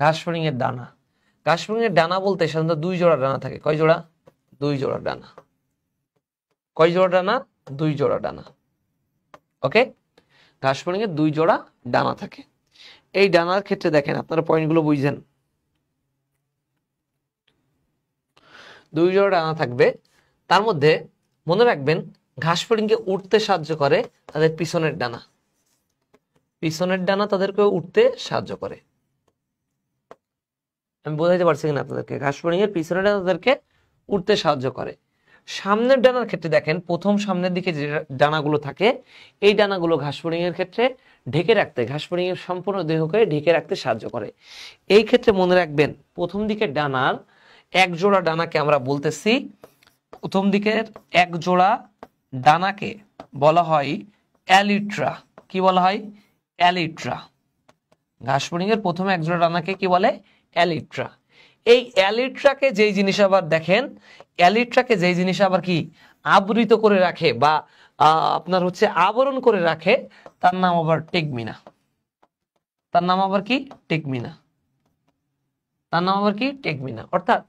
ঘাসফড়িং এর ডানা। ঘাসফড়িং এর ডানা বলতে সাধারণত 2 জোড়া ডানা থাকে। কয় জোড়া? 2 জোড়া ডানা। কয় জোড়া ডানা? 2 জোড়া ডানা। ওকে, ঘাসফড়িং এর 2 জোড়া ডানা থাকে। এই ডানার ক্ষেত্রে দেখেন, আপনারা পয়েন্টগুলো বুঝছেন। 2 জোড়া ডানা থাকবে। তার মধ্যে মনে রাখবেন ঘাস ফড়িংকে উঠতে সাহায্য করে তাদের পিছনের ডানা, পিছনের ডানা তাদেরকে উঠতে সাহায্য করে। আমি বোঝাইতে পারছি কিনা আপনাদেরকে? ঘাস ফড়িং এর পিছনের ডানা তাদেরকে উঠতে সাহায্য করে। সামনের ডানার ক্ষেত্রে দেখেন প্রথম সামনের দিকে যে ডানাগুলো থাকে এই ডানাগুলো ঘাস ফড়িং এর ক্ষেত্রে ঢেকে রাখতে, ঘাস ফড়িং এর সম্পূর্ণ দেহকে ঢেকে রাখতে সাহায্য করে। এই ক্ষেত্রে মনে রাখবেন প্রথম দিকের ডানার এক জোড়া ডানাকে আমরা বলতেছি, প্রথম দিকের এক জোড়া ডানাকে বলা হয় অ্যালিট্রা। কি বলা হয়? অ্যালিট্রা। ঘাস ফড়িং এর প্রথমে এক জোড়া ডানাকে কি বলে? অ্যালিট্রা। এই অ্যালিট্রাকে যেই জিনিস আবার দেখেন, অ্যালিট্রাকে যেই জিনিস আবার কি আবৃত করে রাখে বা আপনার হচ্ছে আবরণ করে রাখে, তার নাম আবার টেগমিনা। তার নাম আবার কি? টেগমিনা। তার নাম আবার কি? টেগমিনা। অর্থাৎ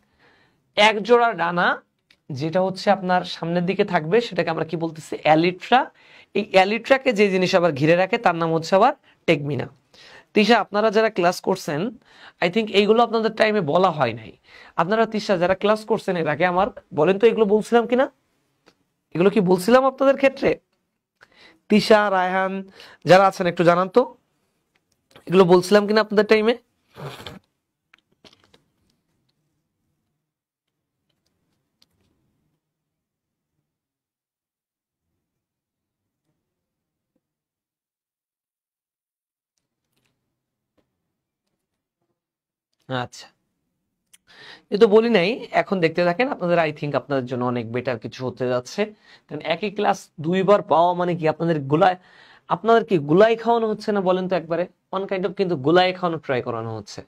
এক জোড়া ডানা যেটা হচ্ছে আপনার সামনের দিকে থাকবে সেটাকে আমরা কি বলতেছি? অ্যালিট্রা। এই অ্যালিট্রাকে যে জিনিস আবার ঘিরে রাখে তার নাম হচ্ছে আবার টেগমিনা। তিশা, আপনারা যারা ক্লাস করছেন আই থিঙ্ক এইগুলো আপনাদের টাইমে বলা হয় নাই। আপনারা তিশা যারা ক্লাস করছেন এর আগে আমার বলেন তো এগুলো বলছিলাম কিনা? এগুলো কি বলছিলাম আপনাদের ক্ষেত্রে? তিশা, রায়হান যারা আছেন একটু জানান তো এগুলো বলছিলাম কিনা আপনাদের টাইমে? আচ্ছা, যেহেতু বলি নাই এখন দেখতে থাকেন, আপনাদের আই থিঙ্ক আপনাদের জন্য অনেক বেটার কিছু হতে যাচ্ছে। কারণ একই ক্লাস দুইবার পাওয়া মানে কি আপনাদের কি গুলাই খাওয়ানো হচ্ছে না বলেন তো একবারে? ওয়ান কাইন্ড অফ কিন্তু গুলাই খাওয়ানো ট্রাই করানো হচ্ছে,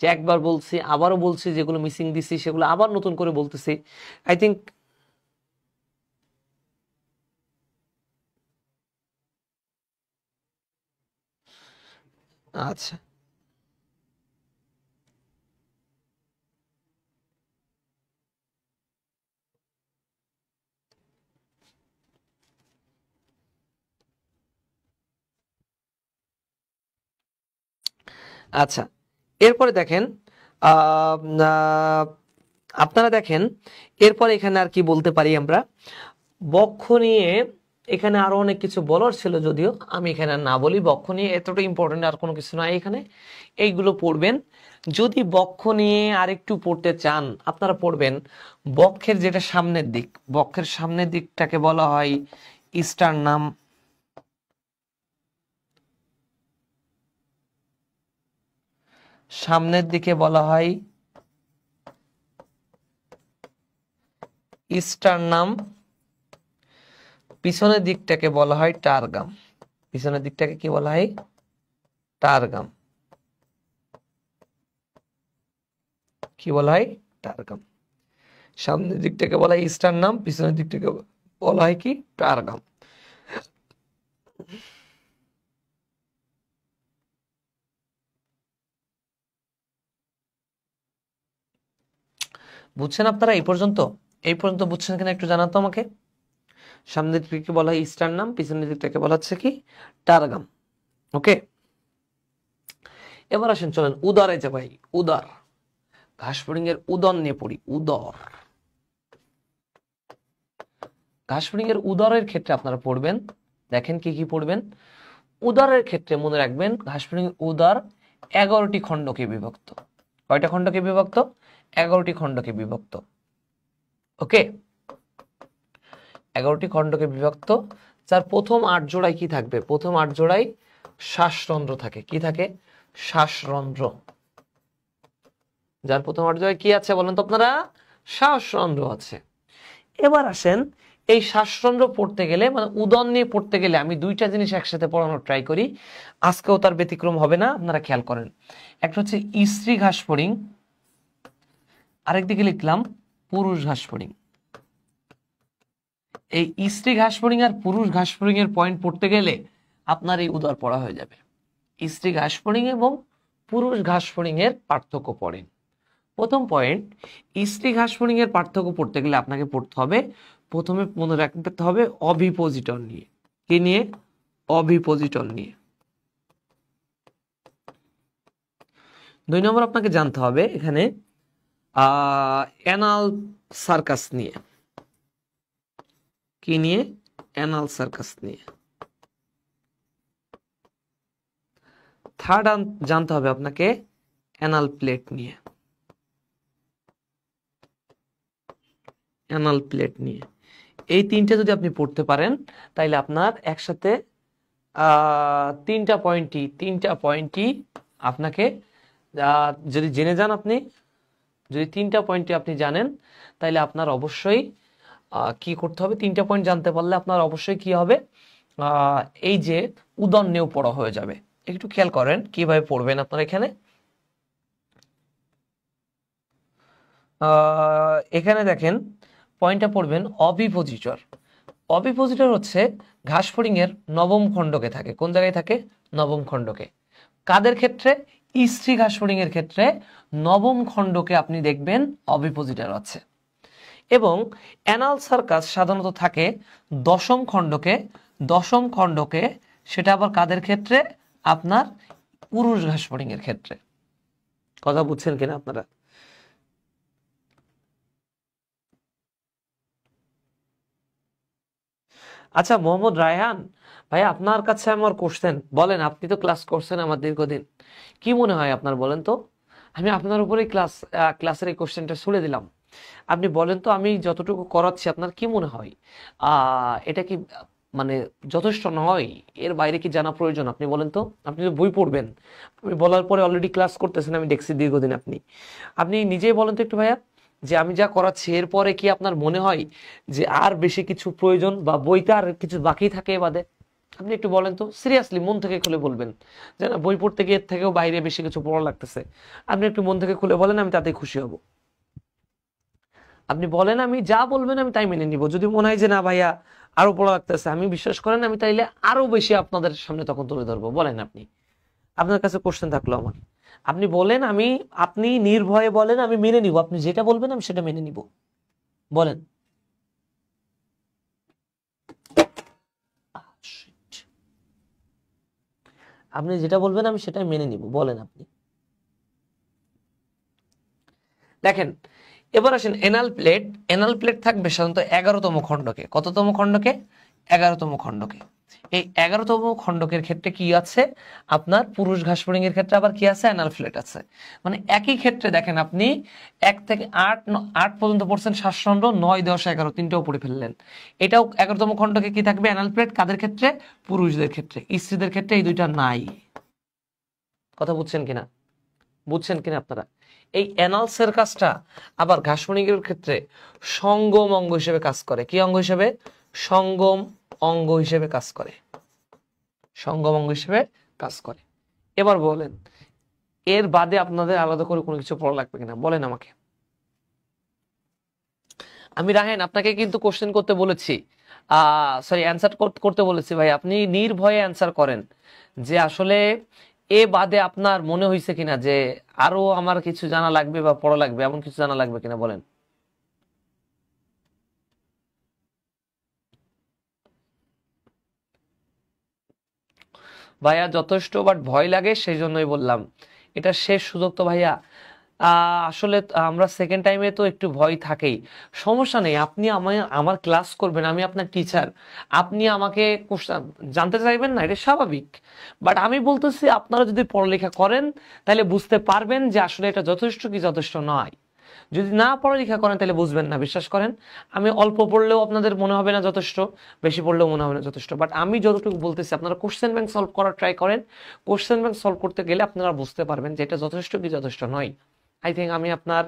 যে একবার বলছি আবারও বলছি, যেগুলো মিসিং দিছি সেগুলো আবার নতুন করে বলতেছি। আই থিঙ্ক আচ্ছা আচ্ছা, এরপরে দেখেন আহ, আহ, আপনারা দেখেন এরপরে এখানে আর কি বলতে পারি আমরা বক্ষ নিয়ে। এখানে আরো অনেক কিছু বলার ছিল, যদিও আমি এখানে আর না বলি। বক্ষ নিয়ে এতটা ইম্পর্টেন্ট আর কোনো কিছু নাই এখানে, এইগুলো পড়বেন। যদি বক্ষ নিয়ে আরেকটু পড়তে চান আপনারা পড়বেন বক্ষের যেটা সামনের দিক, বক্ষের সামনের দিকটাকে বলা হয় স্টারনাম। সামনের দিকে বলা হয় স্টারনাম, পিছনের দিকটাকে বলা হয় টারগাম। পিছনের দিকটাকে কি বলা হয়? টারগাম। কি বলা হয়? টারগাম। সামনের দিকটাকে বলা হয় স্টারনাম, পিছনের দিকটাকে বলা হয় কি? টারগাম। বুঝছেন আপনারা এই পর্যন্ত? এই পর্যন্ত বুঝছেন কিনা একটু জানাতো আমাকে। সামনের দিকটাকে বলা হয় স্টারনাম, পিছনের দিকটাকে বলা হচ্ছে কি? টারগাম। ওকে, এবার আসেন চলেন উদরে যে ভাই, উদর। ঘাস ফড়িং এর উদর নিয়ে পড়ি। উদর, ঘাস ফড়িং এর উদরের ক্ষেত্রে আপনারা পড়বেন, দেখেন কি কি পড়বেন। উদরের ক্ষেত্রে মনে রাখবেন ঘাস ফড়িং উদর 11টি খণ্ডকে বিভক্ত। কয়টা খণ্ডকে বিভক্ত? 11টি খণ্ডকে বিভক্ত। ওকে, 11টি খণ্ডকে বিভক্ত, যার প্রথম 8 জোড়ায় কি থাকবে? প্রথম 8 জোড়ায় শ্বাসরন্ধ্র থাকে। কি থাকে? শ্বাসরন্ধ্র। যার প্রথম 8 জোড়ায় কি আছে বলেন তো আপনারা? শ্বাসরন্ধ্র আছে। এবার আসেন এই শ্বাসরন্ধ্র পড়তে গেলে মানে উদর নিয়ে পড়তে গেলে আমি দুইটা জিনিস একসাথে পড়ানোর ট্রাই করি, আজকেও তার ব্যতিক্রম হবে না, আপনারা খেয়াল করেন। একটা হচ্ছে স্ত্রী ঘাস ফড়িং, আরেকদিকে লিখলাম পুরুষ ঘাস ফড়িং। এই স্ত্রী ঘাস ফড়িং আর পুরুষ ঘাস ফড়িং এর পয়েন্ট পড়তে গেলে আপনার এই উদর পড়া হয়ে যাবে। স্ত্রী ঘাস ফড়িং এবং পুরুষ ঘাস ফড়িং এর পার্থক্য পড়েন। প্রথম পয়েন্ট, স্ত্রী ঘাস ফড়িং এর পার্থক্য পড়তে গেলে আপনাকে পড়তে হবে, প্রথমে মনে রাখতে হবে অভিপোজিটর নিয়ে। কি নিয়ে? অভিপোজিটর নিয়ে। 2 নম্বর আপনাকে জানতে হবে এখানে অ্যানাল সার্কাস নিয়ে। কি নিয়ে? অ্যানাল সার্কাস নিয়ে। থার্ড জানতে হবে আপনাকে অ্যানাল প্লেট নিয়ে। অ্যানাল প্লেট নিয়ে এই তিনটা যদি আপনি পড়তে পারেন তাইলে আপনার একসাথে তিনটা পয়েন্টই আপনাকে যদি জেনে যান, আপনি যদি তিনটা পয়েন্টই আপনি জানেন তাইলে আপনার অবশ্যই কি করতে হবে, তিনটা পয়েন্ট জানতে পারলে আপনার অবশ্যই কি হবে, এই যে উদাহরণ নিয়েও পড়া হয়ে যাবে। একটু খেয়াল করেন কিভাবে পড়বেন আপনারা। এখানে দেখেন পয়েন্টটা পড়বেন অবিপোজিটর। অবিপোজিটর হচ্ছে ঘাসফড়িং এর নবম খণ্ডকে থাকে। কোন জায়গায় থাকে? নবম খণ্ডকে। কাদের ক্ষেত্রে? স্ত্রী ঘাসফড়িং এর ক্ষেত্রে নবম খণ্ডকে আপনি দেখবেন অবিপোজিটর আছে। এবং অ্যানাল সার্কাস সাধারণত থাকে দশম খণ্ডকে। দশম খণ্ডকে সেটা আবার কাদের ক্ষেত্রে? আপনার পুরুষ ঘাসফড়িং এর ক্ষেত্রে। কথা বুঝছেন কিনা আপনারা? আচ্ছা মোহাম্মদ রায়হান ভাই, আপনার কাছে আমার কোশ্চেন, বলেন, আপনি তো ক্লাস করছেন আমার দীর্ঘদিন, কি মনে হয় আপনার বলেন তো? আমি আপনার উপরেই ক্লাসের এই কোশ্চেনটা ছুড়ে দিলাম। আপনি বলেন তো, আমি যতটুকু করাচ্ছি আপনার কি মনে হয় এটা কি মানে যথেষ্ট নয়? এর বাইরে কি জানা প্রয়োজন? আপনি বলেন তো। আপনি তো বই পড়বেন, আমি বলার পরে অলরেডি ক্লাস করতেছেন, আমি দেখছি দীর্ঘদিন। আপনি নিজেই বলেন তো একটু ভাইয়া, যে আমি যা করাচ্ছি এরপরে কি আপনার মনে হয় যে আর বেশি কিছু প্রয়োজন, বা বইতে আর কিছু বাকি থাকে এ বাদে? আপনি একটু বলেন তো, সিরিয়াসলি মন থেকে খুলে বলবেন, যে না বই পড়তে গিয়ে থেকেও বাইরে বেশি কিছু পড়া লাগতেছে। আপনি একটু মন থেকে খুলে বলেন, আমি তাতে খুশি হব। আপনি বলেন, আমি যা বলবেন আমি তাই মেনে নিব। যদি মনে হয় যে না ভাইয়া আরো পড়া লাগতেছে, আমি বিশ্বাস করেন আমি তাইলে আরো বেশি আপনাদের সামনে তখন তুলে ধরবো। বলেন আপনি, আপনার কাছে কোশ্চেন থাকলো আমার, আপনি বলেন, আপনি নির্ভয়ে বলেন, আমি মেনে নিব। আপনি যেটা বলবেন আমি সেটা মেনে নিব। বলেন। আপনি যেটা বলবেন আমি সেটাই মেনে নিব। বলেন আপনি। দেখেন, এবার আসেন এনাল প্লেট। এনাল প্লেট থাকবে সাধারণত 11তম খণ্ডকে। কততম খণ্ডকে? 11তম খণ্ডকে। এই 11তম খণ্ডকের ক্ষেত্রে কি আছে? আপনার পুরুষ ঘাসফড়িং এর ক্ষেত্রে আবার কি আছে? অ্যানাল প্লেট আছে। মানে একই ক্ষেত্রে দেখেন, আপনি 1 থেকে 8 পর্যন্ত পড়ছেন শ্বাসখণ্ড, 9, 10, 11 তিনটাও পড়ে ফেললেন। এটাও 11তম খণ্ডকে কি থাকবে? Anal plate. কাদের ক্ষেত্রে? পুরুষদের ক্ষেত্রে। স্ত্রীদের ক্ষেত্রে এই দুইটা নাই। কথা বুঝছেন কিনা? বুঝছেন কিনা আপনারা? এই অ্যানাল সার্কাসটা আবার ঘাসফড়িং এর ক্ষেত্রে সঙ্গম অঙ্গ হিসেবে কাজ করে। কি অঙ্গ হিসেবে? সঙ্গম অঙ্গ হিসেবে কাজ করে। সঙ্গম অঙ্গ হিসেবে কাজ করে। এবার বলেন, এর বাদে আপনাদের আলাদা করে কোনো কিছু পড়া লাগবে কিনা? বলেন আমাকে। আমি রাহেন আপনাকে কিন্তু কোশ্চেন করতে বলেছি, সরি অ্যান্সার করতে বলেছি ভাই। আপনি নির্ভয়ে অ্যান্সার করেন যে আসলে এ বাদে আপনার মনে হয়েছে কিনা যে আরো আমার কিছু জানা লাগবে বা পড়া লাগবে, এমন কিছু জানা লাগবে কিনা বলেন। ভাইয়া যথেষ্ট, বাট ভয় লাগে, সেই জন্যই বললাম। এটা শেষ সুযোগ তো ভাইয়া। আসলে আমরা সেকেন্ড টাইমে তো একটু ভয় থাকেই। সমস্যা নেই, আপনি আমার ক্লাস করবেন, আমি আপনার টিচার। আপনি আমাকে জানতে চাইবেন না, এটা স্বাভাবিক। বাট আমি বলতেছি, আপনারা যদি পড়ালেখা করেন তাহলে বুঝতে পারবেন যে আসলে এটা যথেষ্ট কি যথেষ্ট নয়। যদি না পড়ালেখা করেন তাহলে বুঝবেন না, বিশ্বাস করেন। আমি অল্প পড়লেও আপনাদের মনে হবে না যথেষ্ট, বেশি পড়লেও মনে হবে না যথেষ্ট। বাট আমি যতটুকু বলতেছি, আপনারা কোশ্চেন ব্যাংক সলভ করার ট্রাই করেন। কোশ্চেন ব্যাংক সলভ করতে গেলে আপনারা বুঝতে পারবেন যে এটা যথেষ্ট কি যথেষ্ট নয়। আই থিঙ্ক আমি আপনার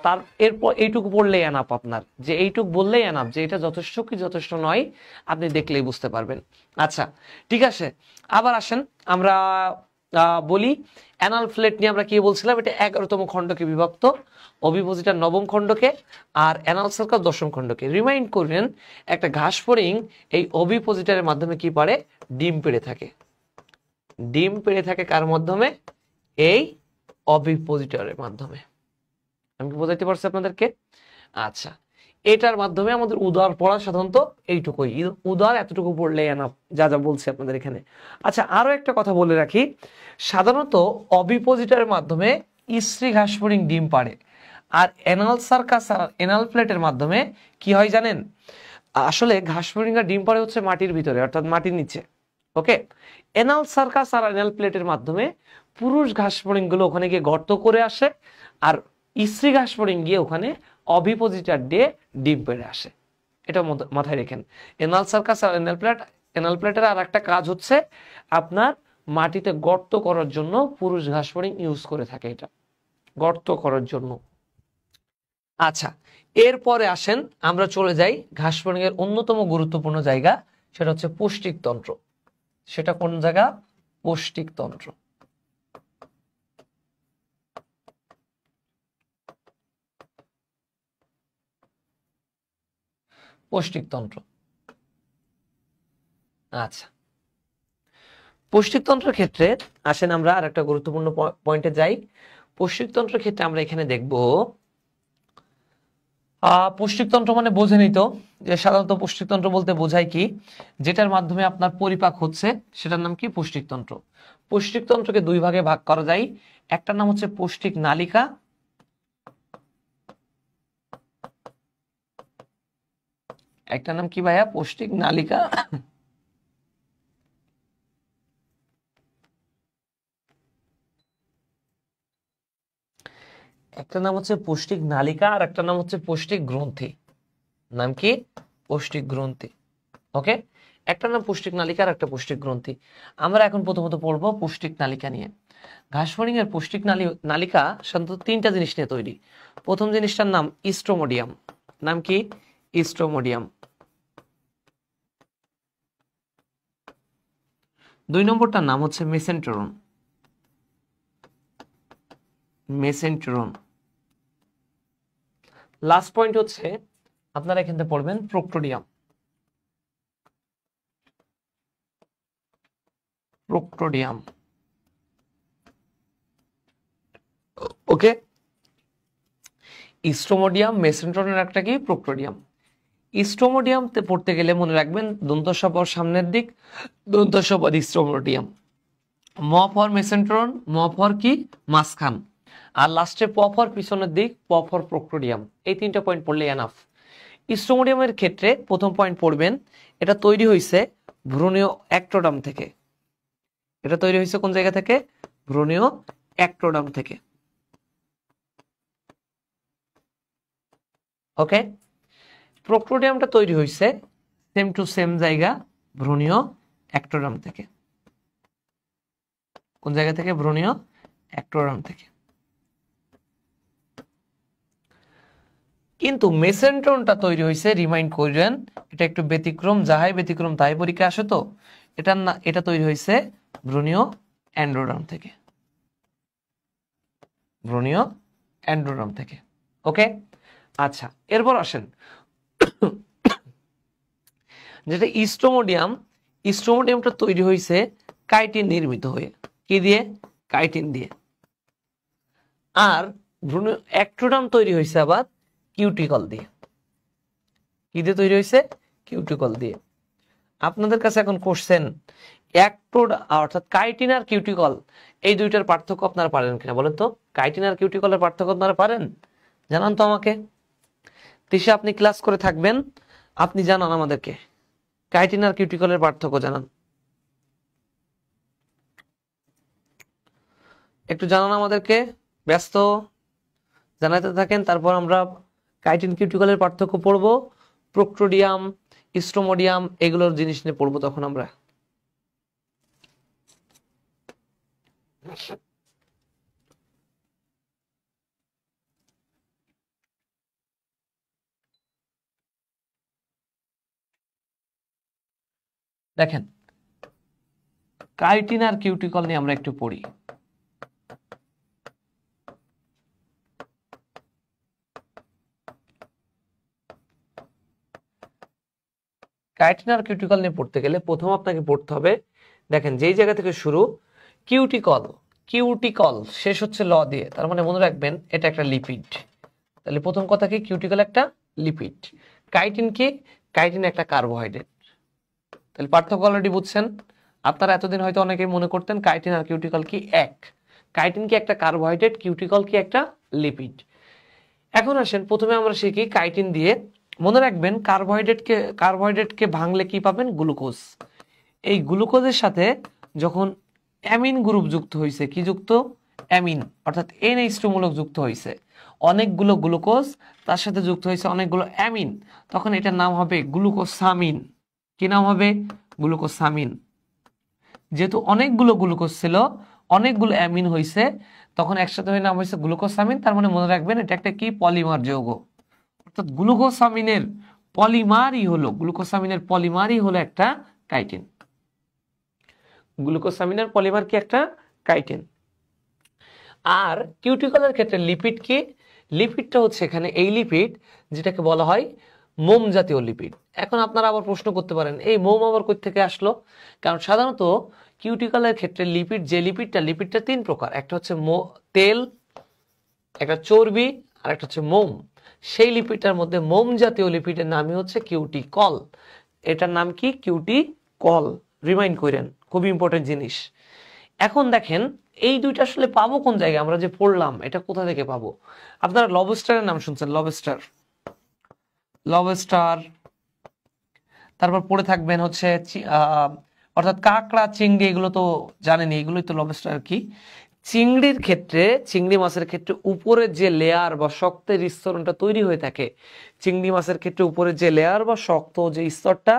তার এরপর এইটুকু পড়লেই এনাফ, আপনার যে এইটুকু বললেই এনাফ যে এটা যথেষ্ট কি যথেষ্ট নয়, আপনি দেখলেই বুঝতে পারবেন। আচ্ছা ঠিক আছে, আবার আসেন আমরা বলি অ্যানাল প্লেট নিয়ে আমরা কি বলছিলাম। এটা 11তম খণ্ডকে বিভক্ত, অভিপোজিটার নবম খণ্ডকে, আর অ্যানাল সার্কাস 10ম খণ্ডকে। রিমাইন্ড করবেন, একটা ঘাসফড়িং এই অভিপোজিটারের মাধ্যমে কি পারে? ডিম পেড়ে থাকে। ডিম পেড়ে থাকে কার মাধ্যমে? এই অভিপোজিটরের মাধ্যমে। আমি কি বোঝাইতে পারছি আপনাদেরকে? আচ্ছা, এটার মাধ্যমে আমাদের উদার পড়া সাধারণত এইটুকুই। উদার এতটুকু পড়লে এনাফ, যা যা বলছি আপনাদের এখানে। আচ্ছা, আরো একটা কথা বলে রাখি, সাধারণত অভিপোজিটরের মাধ্যমে স্ত্রী ঘাসফড়িং ডিম পাড়ে। আর অ্যানাল সার্কাস আর অ্যানাল প্লেটের মাধ্যমে কি হয় জানেন? আসলে ঘাস ফড়িঙ্গা ডিম পাড়ে হচ্ছে মাটির ভিতরে, অর্থাৎ মাটির নিচে। ওকে, এনাল সার্কাস আর এনাল প্লেটের মাধ্যমে পুরুষ ঘাস ফড়িংগুলো ওখানে গিয়ে গর্ত করে আসে, আর স্ত্রী ঘাস ফড়িং গিয়ে ওখানে অভিপোজিটার দিয়ে ডিম পেড়ে আসে। এটা মাথায় রেখেন। এনাল সার্কাস আর এনাল প্লেটের আর একটা কাজ হচ্ছে আপনার মাটিতে গর্ত করার জন্য পুরুষ ঘাস ফড়িং ইউজ করে থাকে, এটা গর্ত করার জন্য। আচ্ছা, এরপরে আসেন আমরা চলে যাই ঘাস ফড়িং এর অন্যতম গুরুত্বপূর্ণ জায়গা, সেটা হচ্ছে পৌষ্টিক তন্ত্র। সেটা কোন জায়গা? পৌষ্টিক তন্ত্র। পৌষ্টিক তন্ত্র। আচ্ছা, পৌষ্টিক তন্ত্রের ক্ষেত্রে আসেন আমরা আর একটা গুরুত্বপূর্ণ পয়েন্টে যাই। পৌষ্টিক তন্ত্রের ক্ষেত্রে আমরা এখানে দেখব পৌষ্টিকতন্ত্র মানে বোঝেনই তো, যে সাধারণত পৌষ্টিকতন্ত্র বলতে বোঝায় কি, যেটার মাধ্যমে আপনার পরিপাক হচ্ছে সেটার নাম কি? পৌষ্টিকতন্ত্র। পৌষ্টিকতন্ত্রকে দুই ভাগে ভাগ করা যায়। একটা নাম হচ্ছে পৌষ্টিক নালিকা, একটা নাম কি ভাইয়া? পৌষ্টিক নালিকা। একটা নাম হচ্ছে পৌষ্টিক নালিকা আর একটা নাম হচ্ছে পৌষ্টিক গ্রন্থি। নাম কি? পৌষ্টিক গ্রন্থি। ওকে, একটা নাম পৌষ্টিক নালিকা আর একটা পৌষ্টিক গ্রন্থি। আমরা এখন প্রথমত পড়বো পৌষ্টিক নালিকা নিয়ে। ঘাস ফড়িং এর পৌষ্টিক নালিকা সাধারণত তিনটা জিনিস নিয়ে তৈরি। প্রথম জিনিসটার নাম ইস্ট্রোমোডিয়াম। নাম কি? ইস্ট্রোমোডিয়াম। দুই নম্বরটার নাম হচ্ছে মেসেন্টেরন। মেসেন্টেরন। লাস্ট পয়েন্ট হচ্ছে আপনারা এখান থেকে পড়বেন প্রোক্টোডিয়াম। প্রোক্টোডিয়াম। ওকে, ইস্ট্রোমোডিয়াম, মেসেন্টেরনের একটা কি? প্রোক্টোডিয়াম। ইস্ট্রোমোডিয়াম তে পড়তে গেলে মনে রাখবেন দন্ত স পর সামনের দিক, দন্ত স পর ইস্ট্রোমোডিয়াম। ম ফর মেসেন্টেরন, ম ফর কি? মাঝখান, আর লাস্টে প ফর পিছনের দিক, প ফর প্রোক্টোডিয়াম। এই তিনটা পয়েন্ট পড়লে এনাফ। ইস্ট্রোমোডিয়ামের ক্ষেত্রে প্রথম পয়েন্ট পড়বেন, এটা তৈরি হয়েছে ভ্রূণীয় অ্যাক্টোডাম থেকে। এটা তৈরি হয়েছে কোন জায়গা থেকে? ভ্রূণীয় অ্যাক্টোডাম থেকে। ওকে, প্রোক্টোডিয়ামটা তৈরি হয়েছে সেম টু সেম জায়গা, ভ্রূণীয় অ্যাক্টোডাম থেকে। কোন জায়গা থেকে? ভ্রূণীয় অ্যাক্টোডাম থেকে। কিন্তু মেসেন্ট্রনটা তৈরি হয়েছে, রিমাইন্ড করেন, এটা একটু ব্যতিক্রম, যাহাই ব্যতিক্রম তাই পরীক্ষা আসে তো। এটা তৈরি হয়েছে ভ্রূণীয় অ্যান্ড্রোডাম থেকে। ভ্রূণীয় অ্যান্ড্রোডাম থেকে। ওকে, আচ্ছা, এরপর আসেন যেটা ইস্ট্রোমোডিয়াম। ইস্ট্রোমোডিয়ামটা তৈরি হয়েছে কাইটিন নির্মিত হয়ে। কি দিয়ে? কাইটিন দিয়ে। আর ভ্রূণীয় অ্যাক্টোডাম তৈরি হয়েছে আবার কিউটিকল দিয়ে। কি দিয়ে তৈরি হয়েছে? কিউটিকল দিয়ে। আপনাদের কাছে এখন কোশ্চেন, অর্থাৎ কাইটিন আর কিউটিকল এই দুইটার পার্থক্য আপনারা পারেন কিনা বলেন তো? কাইটিন আর কিউটিকলের পার্থক্য আপনারা পারেন? জানান তো আমাকে। তিশা, আপনি ক্লাস করে থাকবেন, আপনি জানান আমাদেরকে কাইটিন আর কিউটিকলের পার্থক্য জানান, একটু জানান আমাদেরকে। ব্যস্ত জানাতে থাকেন, তারপর আমরা কাইটিন কিউটিকলের পার্থক্য পড়বো, প্রোক্টোডিয়াম, ইস্ট্রোমোডিয়াম এগুলোর জিনিস নিয়ে পড়বো তখন আমরা। দেখেন, কাইটিন আর কিউটিকল নিয়ে আমরা একটু পড়ি। কাইটিন আর কিউটিকল নিয়ে পড়তে গেলে প্রথম আপনাকে পড়তে হবে, দেখেন যেই জায়গা থেকে শুরু, কিউটিকল। কিউটিকল শেষ হচ্ছে ল দিয়ে, তার মানে মনে রাখবেন এটা একটা লিপিড। তাহলে প্রথম কথা কি? কিউটিকল একটা লিপিড। কাইটিন কি? কাইটিন একটা কার্বোহাইড্রেট। তাহলে পার্থক্য অলরেডি বুঝছেন। আপনারা এতদিন হয়তো অনেকেই মনে করতেন কাইটিন আর কিউটিকল কি এক। কাইটিন কি একটা কার্বোহাইড্রেট, কিউটিকল কি একটা লিপিড। এখন আসেন প্রথমে আমরা শিখি কাইটিন দিয়ে মনে রাখবেন কার্বোহাইড্রেটকে ভাঙলে কি পাবেন? গ্লুকোজ। এই গ্লুকোজের সাথে যখন অ্যামিন গ্রুপ যুক্ত হয়েছে, কি যুক্ত? অ্যামিন, অর্থাৎ NH2 মূলক যুক্ত হয়েছে, অনেকগুলো গ্লুকোজ তার সাথে যুক্ত হয়েছে অনেকগুলো অ্যামিন, তখন এটার নাম হবে গ্লুকোসামিন। কি নাম হবে? গ্লুকোসামিন। যেহেতু অনেকগুলো গ্লুকোজ ছিল, অনেকগুলো অ্যামিন হয়েছে, তখন একসাথে হয়ে নাম হয়েছে গ্লুকোসামিন। তার মানে মনে রাখবেন এটা একটা কি? পলিমার যৌগ। অর্থাৎ গ্লুকোসামিনের পলিমারই হলো একটা কাইটিন। গ্লুকোসামিনের পলিমার কি? একটা কাইটিন। আর কিউটিকলের ক্ষেত্রে লিপিড কি? লিপিডটা হচ্ছে এখানে এই লিপিড যেটাকে বলা হয় মোম জাতীয় লিপিড। এখন আপনারা আবার প্রশ্ন করতে পারেন এই মোম আবার কই থেকে আসলো? কারণ সাধারণত কিউটিকলের ক্ষেত্রে লিপিড, যে লিপিডটা 3 প্রকার। একটা হচ্ছে তেল, একটা চর্বি, আর একটা হচ্ছে মোম। সেই লিপিডটার মধ্যে মোম জাতীয় লিপিডের নামই হচ্ছে কিউটিকল। এটার নাম কি? কিউটিকল। রিমাইন্ড করেন, খুব ইম্পর্টেন্ট জিনিস। এখন দেখেন এই দুইটা আসলে পাবো কোন জায়গায়? আমরা যে পড়লাম এটা কোথা থেকে পাবো? আপনারা লবস্টারের নাম শুনছেন, লবস্টার। তারপর পড়ে থাকবেন হচ্ছে অর্থাৎ কাঁকড়া, চিংড়ি, এগুলো তো জানেনি, এগুলোই তো লবস্টার। কি? চিংড়ির ক্ষেত্রে, চিংড়ি মাছের ক্ষেত্রে উপরের যে লেয়ার বা শক্তের স্তরটা তৈরি হয়ে থাকে, চিংড়ি মাছের ক্ষেত্রে উপরের যে লেয়ার বা শক্ত যে স্তরটা,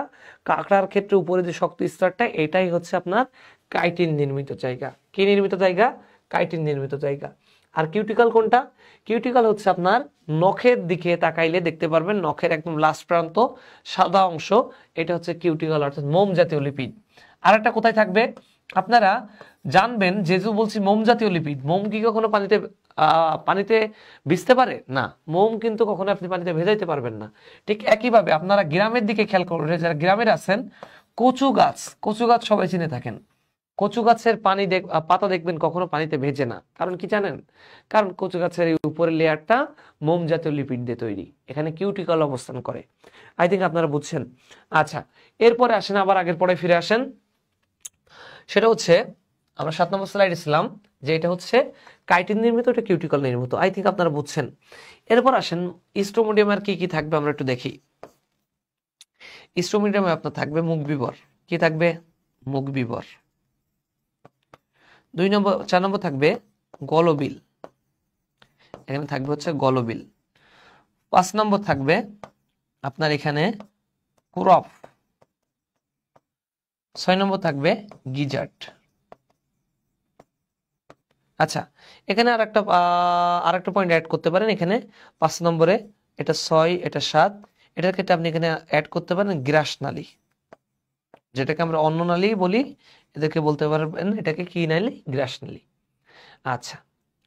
কাঁকড়ার ক্ষেত্রে উপরে যে শক্ত স্তরটা, এটাই হচ্ছে আপনার কাইটিন নির্মিত জায়গা। কি নির্মিত জায়গা? কাইটিন নির্মিত জায়গা। আর কিউটিকল কোনটা? কিউটিকল হচ্ছে আপনার নখের দিকে তাকাইলে দেখতে পারবেন, নখের একদম লাস্ট প্রান্ত সাদা অংশ, এটা হচ্ছে কিউটিকল, অর্থাৎ মোম জাতীয় লিপিড। আর একটা কোথায় থাকবে আপনারা জানবেন, যেহেতু বলছি মোম জাতীয় লিপিড, মোম কি কখনো পানিতে ভিজতে পারে না? মোম কিন্তু কখনো আপনি পানিতে ভেজাইতে পারবেন না। ঠিক একইভাবে আপনারা গ্রামের দিকে খেয়াল করবেন, যারা গ্রামের আছেন, কচু গাছ সবাই চিনে থাকেন। কচু গাছের পাতা দেখবেন কখনো পানিতে ভেজে না। কারণ কি জানেন? কারণ কচু গাছের এই উপরের লেয়ারটা মোম জাতীয় লিপিড দিয়ে তৈরি, এখানে কিউটিকল অবস্থান করে। আই থিঙ্ক আপনারা বুঝছেন। আচ্ছা, এরপরে আসেন, আবার আগের পরে ফিরে আসেন। সেটা হচ্ছে আমরা 7 নম্বর স্লাইড ছিলাম, যে এটা হচ্ছে কাইটিন নির্মিত, এটা কিউটিকল নির্মিত। আই থিঙ্ক আপনারা বুঝছেন। এরপর আসেন স্ট্রোমোডিয়ামের কি কি থাকবে আমরা একটু দেখি। স্ট্রোমোডিয়ামে আপনার থাকবে মুখবিবর। কি থাকবে? মুখবিবর। 4 নম্বর থাকবে গলবিল, এখানে থাকবে হচ্ছে গলবিল। 5 নম্বর থাকবে আপনার এখানে কুরফ। 6 নম্বর থাকবে গিজার্ট। আচ্ছা, এখানে আরেকটা পয়েন্ট অ্যাড করতে পারেন। এখানে 5 নম্বরে এটা 6, এটা 7, এটার ক্ষেত্রে আপনি এখানে অ্যাড করতে পারেন গ্রাসনালী, যেটাকে আমরা অন্ননালী বলি, এদেরকে বলতে পারবেন এটাকে কি নালী? গ্রাসনালী। আচ্ছা,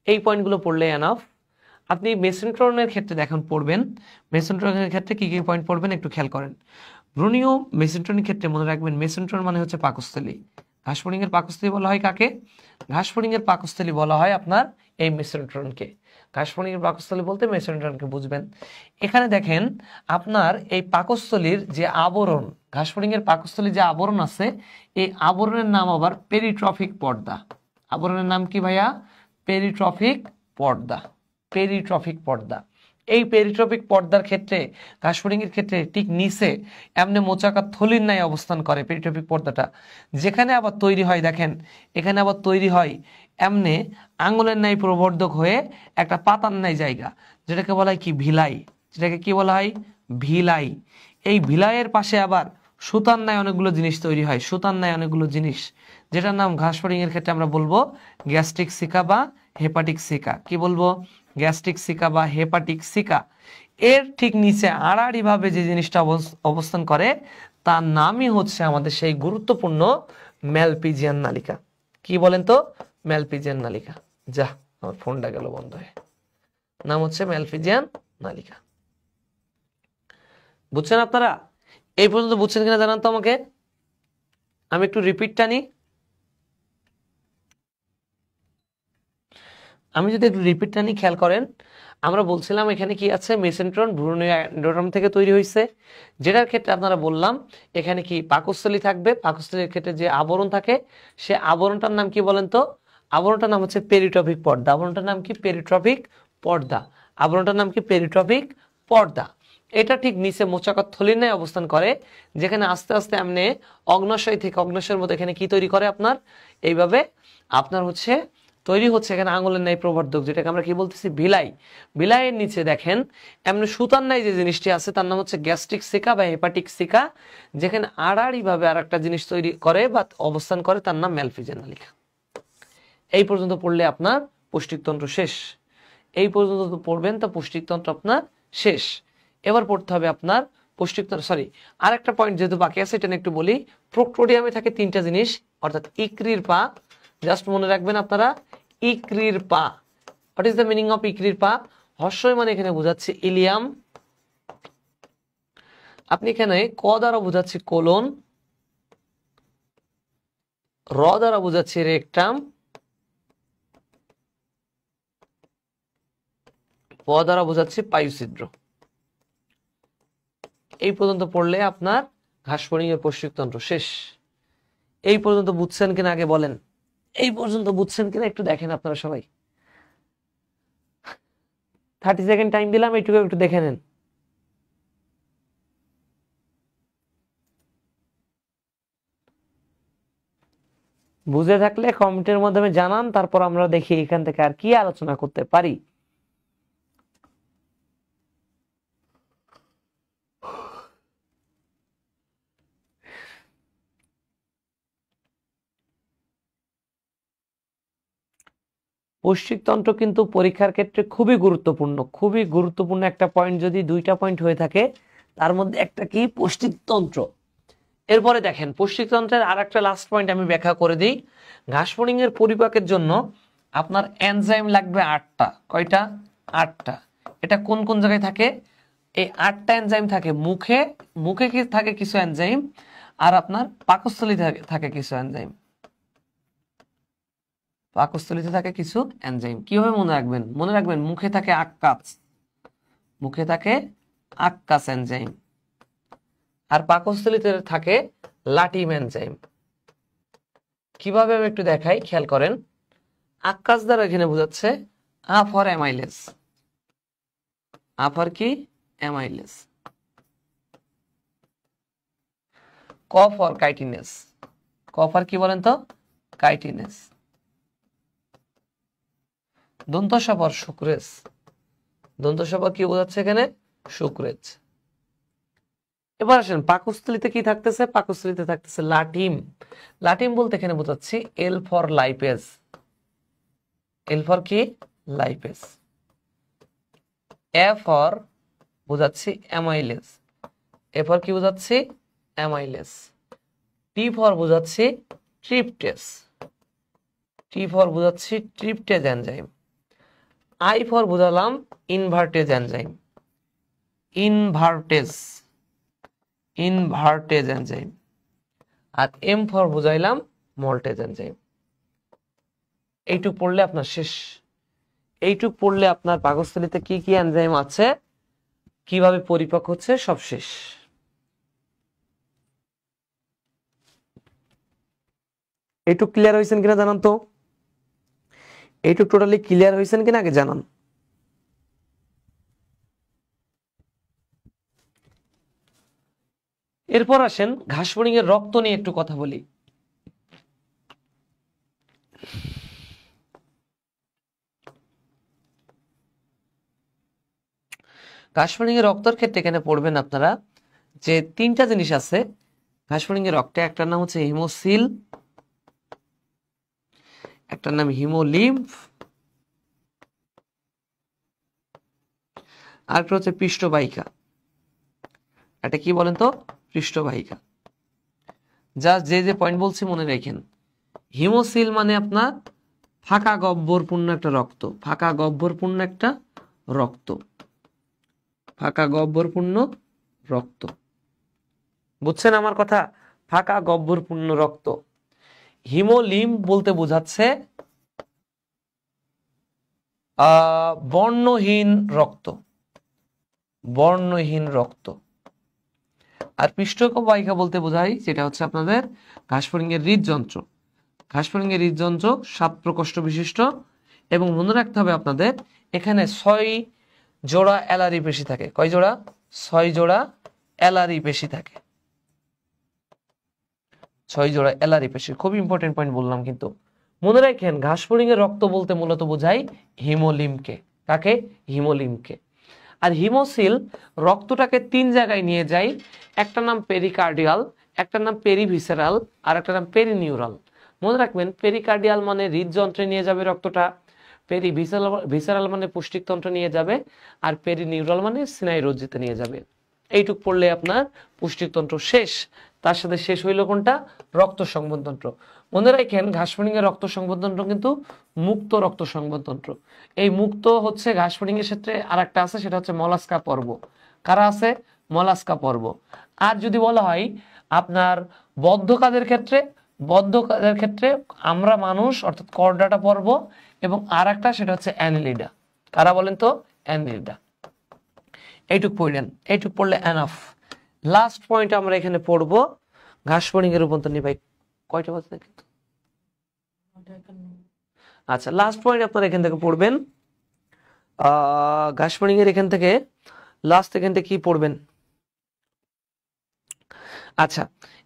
এই পয়েন্টগুলো পড়লে এনাফ। আপনি মেসেন্ট্রনের ক্ষেত্রে দেখুন পড়বেন, মেসেন্ট্রনের ক্ষেত্রে কি কি পয়েন্ট পড়বেন একটু খেয়াল করেন। ব্রুনীয় মেসেন্ট্রনের ক্ষেত্রে মনে রাখবেন, মেসেন্ট্রন মানে হচ্ছে পাকস্থলী। ঘাসফড়িংয়ের পাকস্থলী বলা হয় কাকে? ঘাসফড়িংয়ের পাকস্থলী বলা হয় আপনার এই মেসেন্ট্রনকে। ঘাসফড়িংয়ের পাকস্থলী বলতে মেসেন্ট্রনকে বুঝবেন। এখানে দেখেন আপনার এই পাকস্থলীর যে আবরণ, ঘাসফড়িংয়ের পাকস্থলীর যে আবরণ আছে, এই আবরণের নাম আবার পেরিট্রফিক পর্দা। আবরণের নাম কি ভাইয়া? পেরিট্রফিক পর্দা। পেরিট্রফিক পর্দা। এই পেরিট্রফিক পর্দার ক্ষেত্রে, ঘাসফড়িংয়ের ক্ষেত্রে ঠিক নিচে এমনি মোচাকার থলির ন্যায় অবস্থান করে পেরিট্রফিক পর্দাটা। যেখানে আবার তৈরি হয়, দেখেন এখানে আবার তৈরি হয় এমনি আঙুলের ন্যায় প্রবর্ধক হয়ে একটা পাতার ন্যায় জায়গা, যেটাকে বলা হয় কি? ভিলাই। যেটাকে কি বলা হয়? ভিলাই। এই ভিলাইয়ের পাশে আবার সুতার ন্যায় অনেকগুলো জিনিস তৈরি হয়, সুতার ন্যায় অনেকগুলো জিনিস, যেটার নাম ঘাসফড়িংয়ের ক্ষেত্রে আমরা বলবো গ্যাস্ট্রিক সিকা বা হেপাটিক সিকা। কি বলবো? গ্যাস্ট্রিক সিকা বা হেপাটিক সিকা। এর ঠিক নিচে আড়াআড়ি ভাবে যে জিনিসটা অবস্থান করে, তার নামই হচ্ছে আমাদের সেই গুরুত্বপূর্ণ ম্যালপিজিয়ান নালিকা। কি বলেন তো? ম্যালপিজিয়ান নালিকা। যা, আমার ফোনটা গেল বন্ধ হয়ে। নাম হচ্ছে ম্যালপিজিয়ান নালিকা। বুঝছেন আপনারা? এই পর্যন্ত বুঝছেন কিনা জানান তো আমাকে। আমি একটু রিপিট টানি। আমি যদি একটু রিপিট টানি, খেয়াল করেন। আমরা বলছিলাম এখানে কি আছে? মেসেন্ট্রন ভ্রূণীয় এন্ডোডার্ম থেকে তৈরি হয়েছে, যেটার ক্ষেত্রে আপনারা বললাম এখানে কি পাকস্থলী থাকবে। পাকস্থলীর ক্ষেত্রে যে আবরণ থাকে, সে আবরণটার নাম কি বলেন তো? আবরণটার নাম হচ্ছে পেরিট্রফিক পর্দা। আবরণটার নাম কি? পেরিট্রফিক পর্দা। আবরণটার নাম কি? পেরিট্রফিক পর্দা। এটা ঠিক নিচে মোচাকার থলির ন্যায় অবস্থান করে, যেখানে আস্তে আস্তে এমনি অগ্নাশয় থেকে অগ্নাশয়ের মতো এখানে কি তৈরি করে আপনার এইভাবে আপনার হচ্ছে তৈরি হচ্ছে এখানে আঙুলের ন্যায় প্রবর্ধক, যেটাকে আমরা কি বলতেছি ভিলাই। ভিলাইয়ের নিচে দেখেন এমনি সুতার ন্যায় যে জিনিসটি আছে তার নাম হচ্ছে গ্যাস্ট্রিক সিকা বা হেপাটিক সিকা, যেখানে আড়াআড়ি ভাবে আর একটা জিনিস তৈরি করে বা অবস্থান করে তার নাম ম্যালফিজিয়া নালিকা। এই পর্যন্ত পড়লে আপনার পৌষ্টিকতন্ত্র শেষ। এই পর্যন্ত পড়বেন তা পৌষ্টিকতন্ত্র আপনার শেষ। এবার পড়তে হবে আপনার পৌষ্টিকতন্ত্র, সরি আর একটা পয়েন্ট যেহেতু বাকি আছে এটা একটু বলি। প্রোক্টোডিয়ামে থাকে তিনটা জিনিস, অর্থাৎ ইকরির পা, জাস্ট মনে রাখবেন আপনারা ইকরির পা। What is the meaning of ইকরির পা? হর্ষই মানে এখানে বোঝাচ্ছে ইলিয়াম, আপনি এখানে ক দ্বারা বোঝাচ্ছি কোলন, র দ্বারা বোঝাচ্ছি রেকটাম, প দ্বারা বোঝাচ্ছি পায়ুছিদ্র। এই পর্যন্ত পড়লে আপনার ঘাসফড়িং এর পৌষ্টিকতন্ত্র শেষ। এই পর্যন্ত বুঝছেন কিনা আগে বলেন, এই পর্যন্ত বুঝছেন কিনা একটু দেখেন আপনারা সবাই। 30 সেকেন্ড টাইম দিলাম, এইটুকু একটু দেখে নেন। বুঝে থাকলে কমেন্টের মাধ্যমে জানান, তারপর আমরা দেখি এখান থেকে আর কি আলোচনা করতে পারি। পৌষ্টিকতন্ত্র কিন্তু পরীক্ষার ক্ষেত্রে খুবই গুরুত্বপূর্ণ একটা পয়েন্ট। যদি দুইটা পয়েন্ট হয়ে থাকে তার মধ্যে একটা কি পৌষ্টিকতন্ত্র। এরপরে দেখেন পৌষ্টিকতন্ত্রের আর একটা লাস্ট পয়েন্ট আমি ব্যাখ্যা করে দিই। ঘাসফড়িং এর পরিপাকের জন্য আপনার এনজাইম লাগবে 8টা। কয়টা? 8টা। এটা কোন কোন জায়গায় থাকে? এই 8টা এনজাইম থাকে মুখে কি থাকে কিছু এনজাইম, আর আপনার পাকস্থলীতে থাকে কিছু এনজাইম। পাকস্থলীতে থাকে কিছু এনজাইম। কিভাবে মনে রাখবেন? মনে রাখবেন মুখে থাকে আক্কাস এনজাইম, আর পাকস্থলীতে থাকে লাটিম এনজাইম। কিভাবে আমি একটু দেখাই, খেয়াল করেন। আক্কাস দ্বারা এখানে বোঝাচ্ছে আ ফর অ্যামাইলেজ, আ ফর কি? অ্যামাইলেজ। ক ফর কাইটিনেস, ক ফর কি বলেন তো? কাইটিনেস। দন্তস ফর সুক্রেজ, দন্তস ফর কি বোঝাচ্ছে এখানে? সুক্রেজ। এবার আসেন পাকস্থলীতে কি থাকতেছে? পাকস্থলীতে থাকতেছে লাটিম। লাটিম বলতে এখানে বোঝাচ্ছি L for lipase, L for কি? লাইপেজ। এ ফর বোঝাচ্ছি অ্যামাইলেজ, এ ফর কি বোঝাচ্ছি? অ্যামাইলেজ। টি ফর বোঝাচ্ছি ট্রিপটেস, টি ফর বোঝাচ্ছি ট্রিপটেজ এনজাইম। আই ফর বোঝালাম ইনভার্টেজ এনজাইম, ইনভার্টেজ এনজাইম। আর এম ফর বুঝাইলাম মল্টেজ এনজাইম। এইটুক পড়লে আপনার শেষ। এইটুক পড়লে আপনার পাকস্থলীতে কি কি এনজাইম আছে, কিভাবে পরিপাক হচ্ছে, সব শেষ। এইটুক ক্লিয়ার হয়েছেন কিনা জানান তো? এইটুক টোটালি ক্লিয়ার হয়েছেন কিনা আগে জানান। এরপর আসেন ঘাসফড়িং এর রক্ত নিয়ে একটু কথা বলি। ঘাসফড়িং এর রক্তের ক্ষেত্রে এখানে পড়বেন আপনারা যে তিনটা জিনিস আছে ঘাসফড়িং এর রক্তে। একটার নাম হচ্ছে হিমোসিল, একটার নাম হিমোলিম্ফ, আরেকটা হচ্ছে পৃষ্ঠবাহিকা। এটা কি বলেন তো? পৃষ্ঠবাহিকা। যা যে পয়েন্ট বলছি মনে রাখেন। হিমোসিল মানে আপনার ফাঁকা গহ্বরপূর্ণ একটা রক্ত, ফাঁকা গহ্বরপূর্ণ একটা রক্ত, ফাঁকা গহ্বরপূর্ণ রক্ত। বুঝছেন আমার কথা? ফাঁকা গহ্বরপূর্ণ রক্ত। হিমোলিম্ফ বলতে বোঝাচ্ছে বর্ণহীন রক্ত, বর্ণহীন রক্ত। আর পৃষ্ঠবাহিকা বলতে বোঝায় যেটা হচ্ছে আপনাদের ঘাসফড়িং এর হৃদযন্ত্র। ঘাসফড়িং এর হৃদযন্ত্র 7 প্রকোষ্ঠ বিশিষ্ট, এবং মনে রাখতে হবে আপনাদের এখানে 6 জোড়া অ্যালারি পেশি থাকে। কয় জোড়া? 6 জোড়া এলআরই পেশি থাকে, 6 জোড়া এলআরই পেশি। খুব ইম্পর্টেন্ট পয়েন্ট বললাম কিন্তু মনে রাখেন ঘাসফড়িং এর রক্ত বলতে মূলত বোঝায় হিমোলিম্বকে। কাকে? হিমোলিম্বকে। আর হিমোসিল রক্তটাকে 3 জায়গায় নিয়ে যায়, একটা নাম পেরিকার্ডিয়াল, একটা নাম পেরিভিসেরাল, আর একটা নাম পেরিনিউরাল। মনে রাখবেন পেরিকার্ডিয়াল মানে হৃদযন্ত্রে নিয়ে যাবে রক্তটা, পেরিভিসেরাল মানে পুষ্টিতন্ত্র নিয়ে যাবে, আর পেরিনিউরাল মানে স্নায়ুরজ্জিতে নিয়ে যাবে। এইটুক পড়লে আপনার পুষ্টিতন্ত্র শেষ। তার সাথে শেষ হইল কোনটা? রক্ত সংবহনতন্ত্র। মনে রাখেন ঘাসফড়িং এর রক্ত সংবহনতন্ত্র কিন্তু মুক্ত রক্ত সংবহনতন্ত্র। এই মুক্ত হচ্ছে ঘাসফড়িং এর ক্ষেত্রে আরেকটা আছে, সেটা হচ্ছে মলাস্কা পর্ব। কারা আছে? মলাস্কা পর্ব। আর যদি বলা হয় আপনার বদ্ধ কাদের ক্ষেত্রে, বদ্ধ কাদের ক্ষেত্রে আমরা মানুষ অর্থাৎ করডাটা পর্ব, এবং আর একটা সেটা হচ্ছে অ্যানেলিডা। কারা বলেন তো? অ্যানেলিডা। এইটুক পড়লেন, এইটুক পড়লে এনাফ। লাস্ট পয়েন্ট আমরা এখানে পড়বো ঘাসফড়িং এর রূপান্তর নিয়ে। ভাই কয়টা বাজে কিন্তু? আচ্ছা, লাস্ট পয়েন্ট আপনারা এখান থেকে পড়বেন ঘাসফড়িং এর এখান থেকে লাস্ট এখান থেকে কি পড়বেন? আচ্ছা,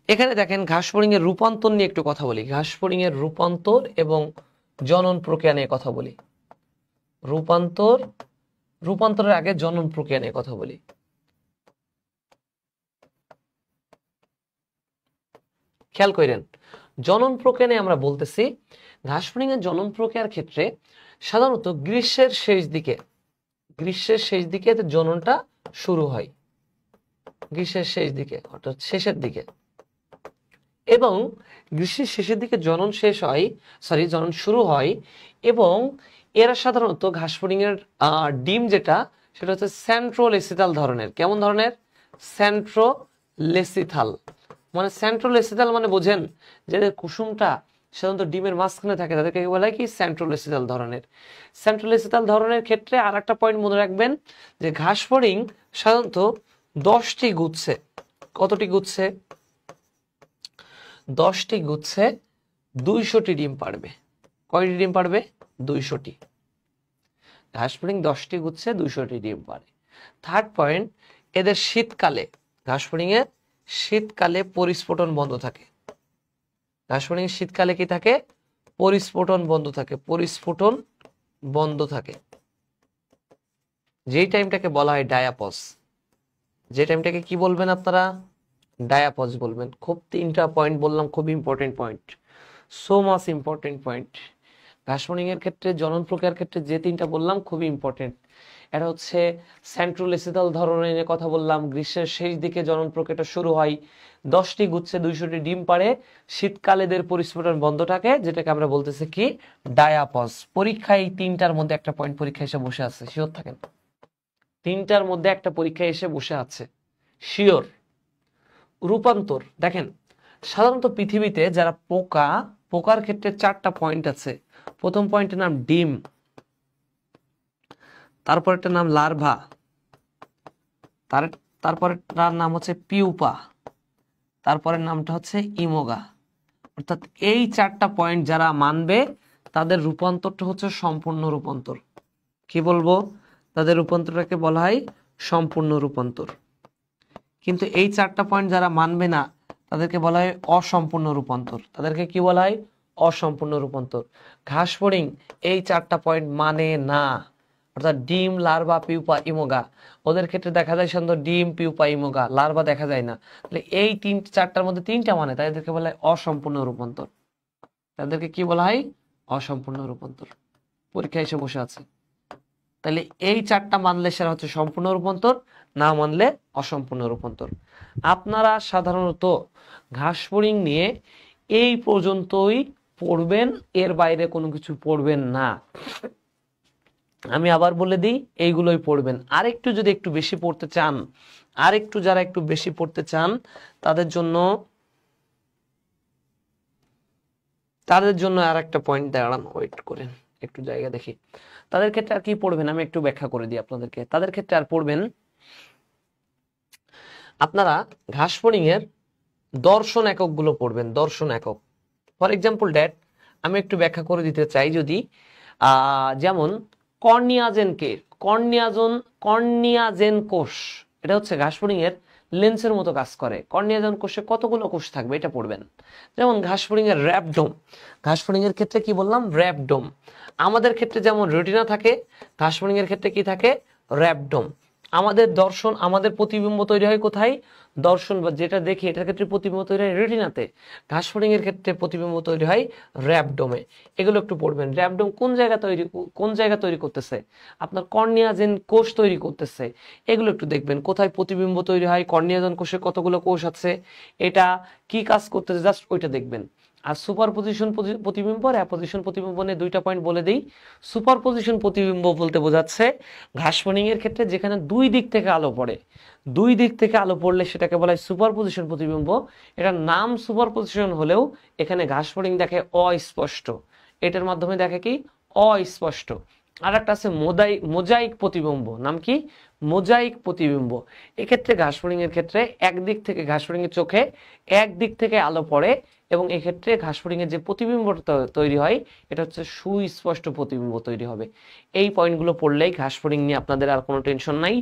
এখানে দেখেন ঘাসফড়িং এর রূপান্তর নিয়ে একটু কথা বলি। ঘাসফড়িং এর রূপান্তর এবং জনন প্রক্রিয়া নিয়ে কথা বলি। রূপান্তরের আগে জনন প্রক্রিয়া নিয়ে কথা বলি। খেয়াল করেন, জনন প্রক্রিয়া নিয়ে আমরা বলতেছি ঘাসফড়িং এর জনন প্রক্রিয়ার ক্ষেত্রে সাধারণত গ্রীষ্মের শেষ দিকে জননটা শুরু হয়, গ্রীষ্মের শেষ দিকে অর্থাৎ শেষের দিকে। এবং গ্রীষ্মের শেষের দিকে জনন শুরু হয়, এবং এরা সাধারণত ঘাসফড়িং এর ডিম যেটা সেটা হচ্ছে সেন্ট্রোলেসিথাল ধরনের। কেমন ধরনের? সেন্ট্রোলেসিথাল। মানে সেন্ট্রোলেসিথাল মানে বোঝেন যে কুসুমটা সাধারণত ডিমের মাঝখানে থাকে, তাদেরকে বলা হয় কি? সেন্ট্রোলেসিথাল ধরনের। সেন্ট্রোলেসিথাল ধরনের ক্ষেত্রে আর একটা পয়েন্ট মনে রাখবেন যে ঘাসফড়িং সাধারণত 10টি গুচ্ছে, কতটি গুচ্ছে? 10টি গুচ্ছে 200টি ডিম পারবে। কয়টি ডিম পারবে? 200টি। ঘাসফড়িং 10টি গুচ্ছে 200টি ডিম পারে। থার্ড পয়েন্ট, এদের শীতকালে, ঘাসফড়িং এর শীতকালে পরিস্ফুটন বন্ধ থাকে। ঘাসফড়িং শীতকালে কি থাকে? পরিস্ফুটন বন্ধ থাকে, পরিস্ফুটন বন্ধ থাকে। যেই টাইমটাকে বলা হয় ডায়াপজ। যে টাইমটাকে কি বলবেন আপনারা? ডায়াপজ বলবেন। খুব 3টা পয়েন্ট বললাম, খুব important point, so much important point. ঘাসফড়িং এর ক্ষেত্রে জনন প্রক্রিয়ার ক্ষেত্রে যে 3টা বললাম খুব ইম্পর্টেন্ট। এটা হচ্ছে সেন্ট্রোলেসিথাল ধরনের কথা বললাম, গ্রীষ্মের শেষ দিকে জনন প্রক্রিয়াটা শুরু হয়, 10টি গুচ্ছে 200টি ডিম পারে, শীতকালে এদের পরিস্ফুটন বন্ধ থাকে, যেটাকে আমরা বলতেছি কি? ডায়াপজ। পরীক্ষায় এই 3টার মধ্যে একটা পয়েন্ট পরীক্ষা এসে বসে আছে, শিওর থাকেন। 3টার মধ্যে একটা পরীক্ষা এসে বসে আছে, শিওর। রূপান্তর দেখেন, সাধারণত পৃথিবীতে যারা পোকার ক্ষেত্রে 4টা পয়েন্ট আছে। প্রথম পয়েন্টের নাম ডিম, তারপরেরটার নাম লার্ভা, তারপরেরটার নাম হচ্ছে পিউপা, তারপরের নামটা হচ্ছে ইমোগা। অর্থাৎ এই 4টা পয়েন্ট যারা মানবে তাদের রূপান্তরটা হচ্ছে সম্পূর্ণ রূপান্তর। কি বলবো? তাদের রূপান্তরটাকে বলা হয় সম্পূর্ণ রূপান্তর। কিন্তু এই 4টা পয়েন্ট যারা মানবে না তাদেরকে বলা হয় অসম্পূর্ণ রূপান্তর। তাদেরকে কি বলা হয়? অসম্পূর্ণ রূপান্তর। ঘাসফড়িং এই 4টা পয়েন্ট মানে না, অর্থাৎ ডিম, লার্ভা, পিউপা, ইমোগা। ওদের ক্ষেত্রে দেখা যায় সুন্দর ডিম, পিউপা, ইমোগা, লার্ভা দেখা যায় না। তাহলে এই 4টার মধ্যে 3টা মানে, তাদেরকে বলা হয় অসম্পূর্ণ রূপান্তর। তাদেরকে কি বলা হয়? অসম্পূর্ণ রূপান্তর। পরীক্ষা এসে বসে আছে। তাহলে এই 4টা মানলে সেটা হচ্ছে সম্পূর্ণ রূপান্তর, না মানলে অসম্পূর্ণ রূপান্তর। আপনারা সাধারণত ঘাসফড়িং নিয়ে এই পর্যন্তই পড়বেন, এর বাইরে কোনো কিছু পড়বেন না। আমি আবার বলে দিই, এইগুলোই পড়বেন। আরেকটু যদি একটু বেশি পড়তে চান, যারা একটু বেশি পড়তে চান তাদের জন্য আর একটা পয়েন্ট দাঁড়ান, ওয়েট করেন একটু জায়গা দেখি। তাদের ক্ষেত্রে আর কি পড়বেন আমি একটু ব্যাখ্যা করে দিই আপনাদেরকে। তাদের ক্ষেত্রে আর পড়বেন আপনারা ঘাসফড়িং এর দর্শন এককগুলো পড়বেন, দর্শন একক। ফর এক্সাম্পল ড্যাট আমি একটু ব্যাখ্যা করে দিতে চাই। যদি যেমন কর্নিয়াজেন কোষ, এটা হচ্ছে ঘাসফড়িং এর লেন্সের মতো কাজ করে। কর্নিয়া যখন কোষে কতগুলো কোষ থাকবে এটা পড়বেন। যেমন ঘাসফড়িং এর র্যাবডোম, ঘাসফড়িং এর ক্ষেত্রে কি বললাম, র্যাবডোম। আমাদের ক্ষেত্রে যেমন রেটিনা থাকে, ঘাসফড়িং এর ক্ষেত্রে কি থাকে, র্যাবডোম। আমাদের দর্শন, আমাদের প্রতিবিম্ব তৈরি হয় কোথায়, দর্শন বা যেটা দেখি এটার ক্ষেত্রে প্রতিবিম্ব তৈরি হয় রেটিনাতে, ঘাসফড়িং এর ক্ষেত্রে প্রতিবিম্ব তৈরি হয় র্যাবডোমে। এগুলো একটু পড়বেন। র্যাবডোম কোন জায়গা তৈরি করতেছে, আপনার কর্নিয়াজেন কোষ তৈরি করতেছে, এগুলো একটু দেখবেন। কোথায় প্রতিবিম্ব তৈরি হয়, কর্নিয়াজেন কোষে কতগুলো কোষ আছে, এটা কি কাজ করতেছে, জাস্ট ওইটা দেখবেন। আর সুপারপজিশন প্রতিবিম্ব আর অ্যাপোজিশন প্রতিবিম্ব নিয়ে দুইটা পয়েন্ট বলে দিই। সুপারপজিশন প্রতিবিম্ব বলতে বোঝাচ্ছে ঘাসফড়িং এর ক্ষেত্রে যেখানে দুই দিক থেকে আলো পড়ে, দুই দিক থেকে আলো পড়লে সেটাকে বলা হয় সুপারপজিশন প্রতিবিম্ব। এটার নাম সুপারপজিশন হলেও এখানে ঘাসফড়িং দেখে অস্পষ্ট, এটার মাধ্যমে দেখে কি অস্পষ্ট। আর একটা আছে মোজাইক প্রতিবিম্ব, নাম কি, মোজাইক প্রতিবিম্ব। এক্ষেত্রে ঘাসফড়িং এর ক্ষেত্রে একদিক থেকে ঘাসফড়িং এর চোখে একদিক থেকে আলো পড়ে এবং এক্ষেত্রে ঘাসফড়িং এর যে প্রতিবিম্বটা তৈরি হয় এটা হচ্ছে সুস্পষ্ট প্রতিবিম্ব তৈরি হবে। এই পয়েন্টগুলো পড়লেই ঘাসফড়িং নিয়ে আপনাদের আর কোনো টেনশন নাই।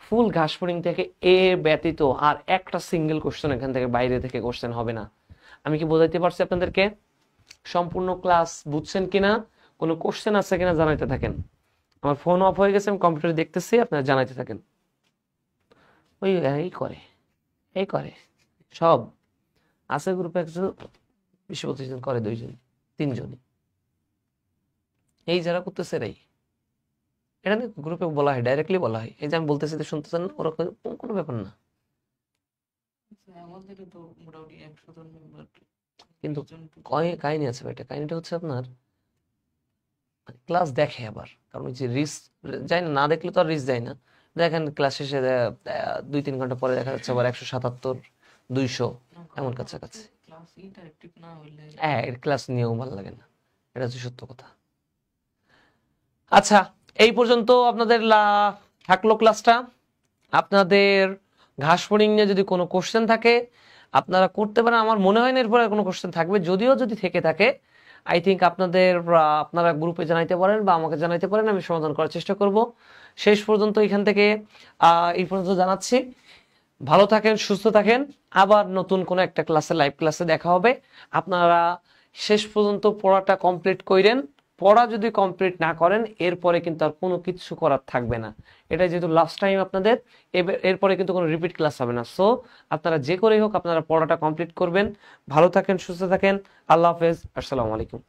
ফুল ঘাসফড়িং থেকে এ ব্যতীত আর একটা সিঙ্গেল কোশ্চেন এখান থেকে বাইরে থেকে কোশ্চেন হবে না। আমি কি বোঝাইতে পারছি আপনাদেরকে? সম্পূর্ণ ক্লাস বুঝছেন কিনা, কোনো কোশ্চেন আছে কিনা জানাইতে থাকেন। আমার ফোন অফ হয়ে গেছে, আমি কম্পিউটারে দেখতেছি, আপনারা জানাইতে থাকেন। ওই এই করে সব আছে গ্রুপে, 20-25 জন করে, 2-3 জনই এই যারা করতেছে এরাই। এটা গ্রুপে বলা হয়, ডাইরেক্টলি বলা হয়। এই যে আমি বলতেছি শুনতেছেন না, ওরা কোনো ব্যাপার না। কিন্তু কাহিনী আছে ভাই, কাহিনীটা হচ্ছে আপনার ক্লাস দেখে আবার, কারণ যে রিস্ক যায় না, দেখলে তো আর রিস্ক যায় না। দেখেন ক্লাস শেষে 2-3 ঘন্টা পরে দেখা যাচ্ছে আবার 177, 200 এমন কাছাকাছি। হ্যাঁ, ক্লাস নিয়েও ভালো লাগে না, এটা হচ্ছে সত্য কথা। আচ্ছা, এই পর্যন্ত আপনাদের থাকলো ক্লাসটা। আপনাদের ঘাসফড়িং নিয়ে যদি কোনো কোশ্চেন থাকে আপনারা করতে পারেন। আমার মনে হয় না এরপরে কোনো কোশ্চেন থাকবে, যদিও যদি থেকে থাকে আই থিঙ্ক আপনারা গ্রুপে জানাইতে পারেন বা আমাকে জানাইতে পারেন, আমি সমাধান করার চেষ্টা করব। শেষ পর্যন্ত এখান থেকে এই পর্যন্ত জানাচ্ছি। ভালো থাকেন, সুস্থ থাকেন। আবার নতুন কোনো একটা ক্লাসে, লাইভ ক্লাসে দেখা হবে। আপনারা শেষ পর্যন্ত পড়াটা কমপ্লিট করেন। পড়া যদি কমপ্লিট না করেন এরপরে কিন্তু আর কোনো কিছু করার থাকবে না। এটা যেহেতু লাস্ট টাইম আপনাদের, এরপরে কিন্তু কোনো রিপিট ক্লাস হবে না। সো আপনারা যে করেই হোক আপনারা পড়াটা কমপ্লিট করবেন। ভালো থাকেন, সুস্থ থাকেন। আল্লাহ হাফেজ, আসসালামু আলাইকুম।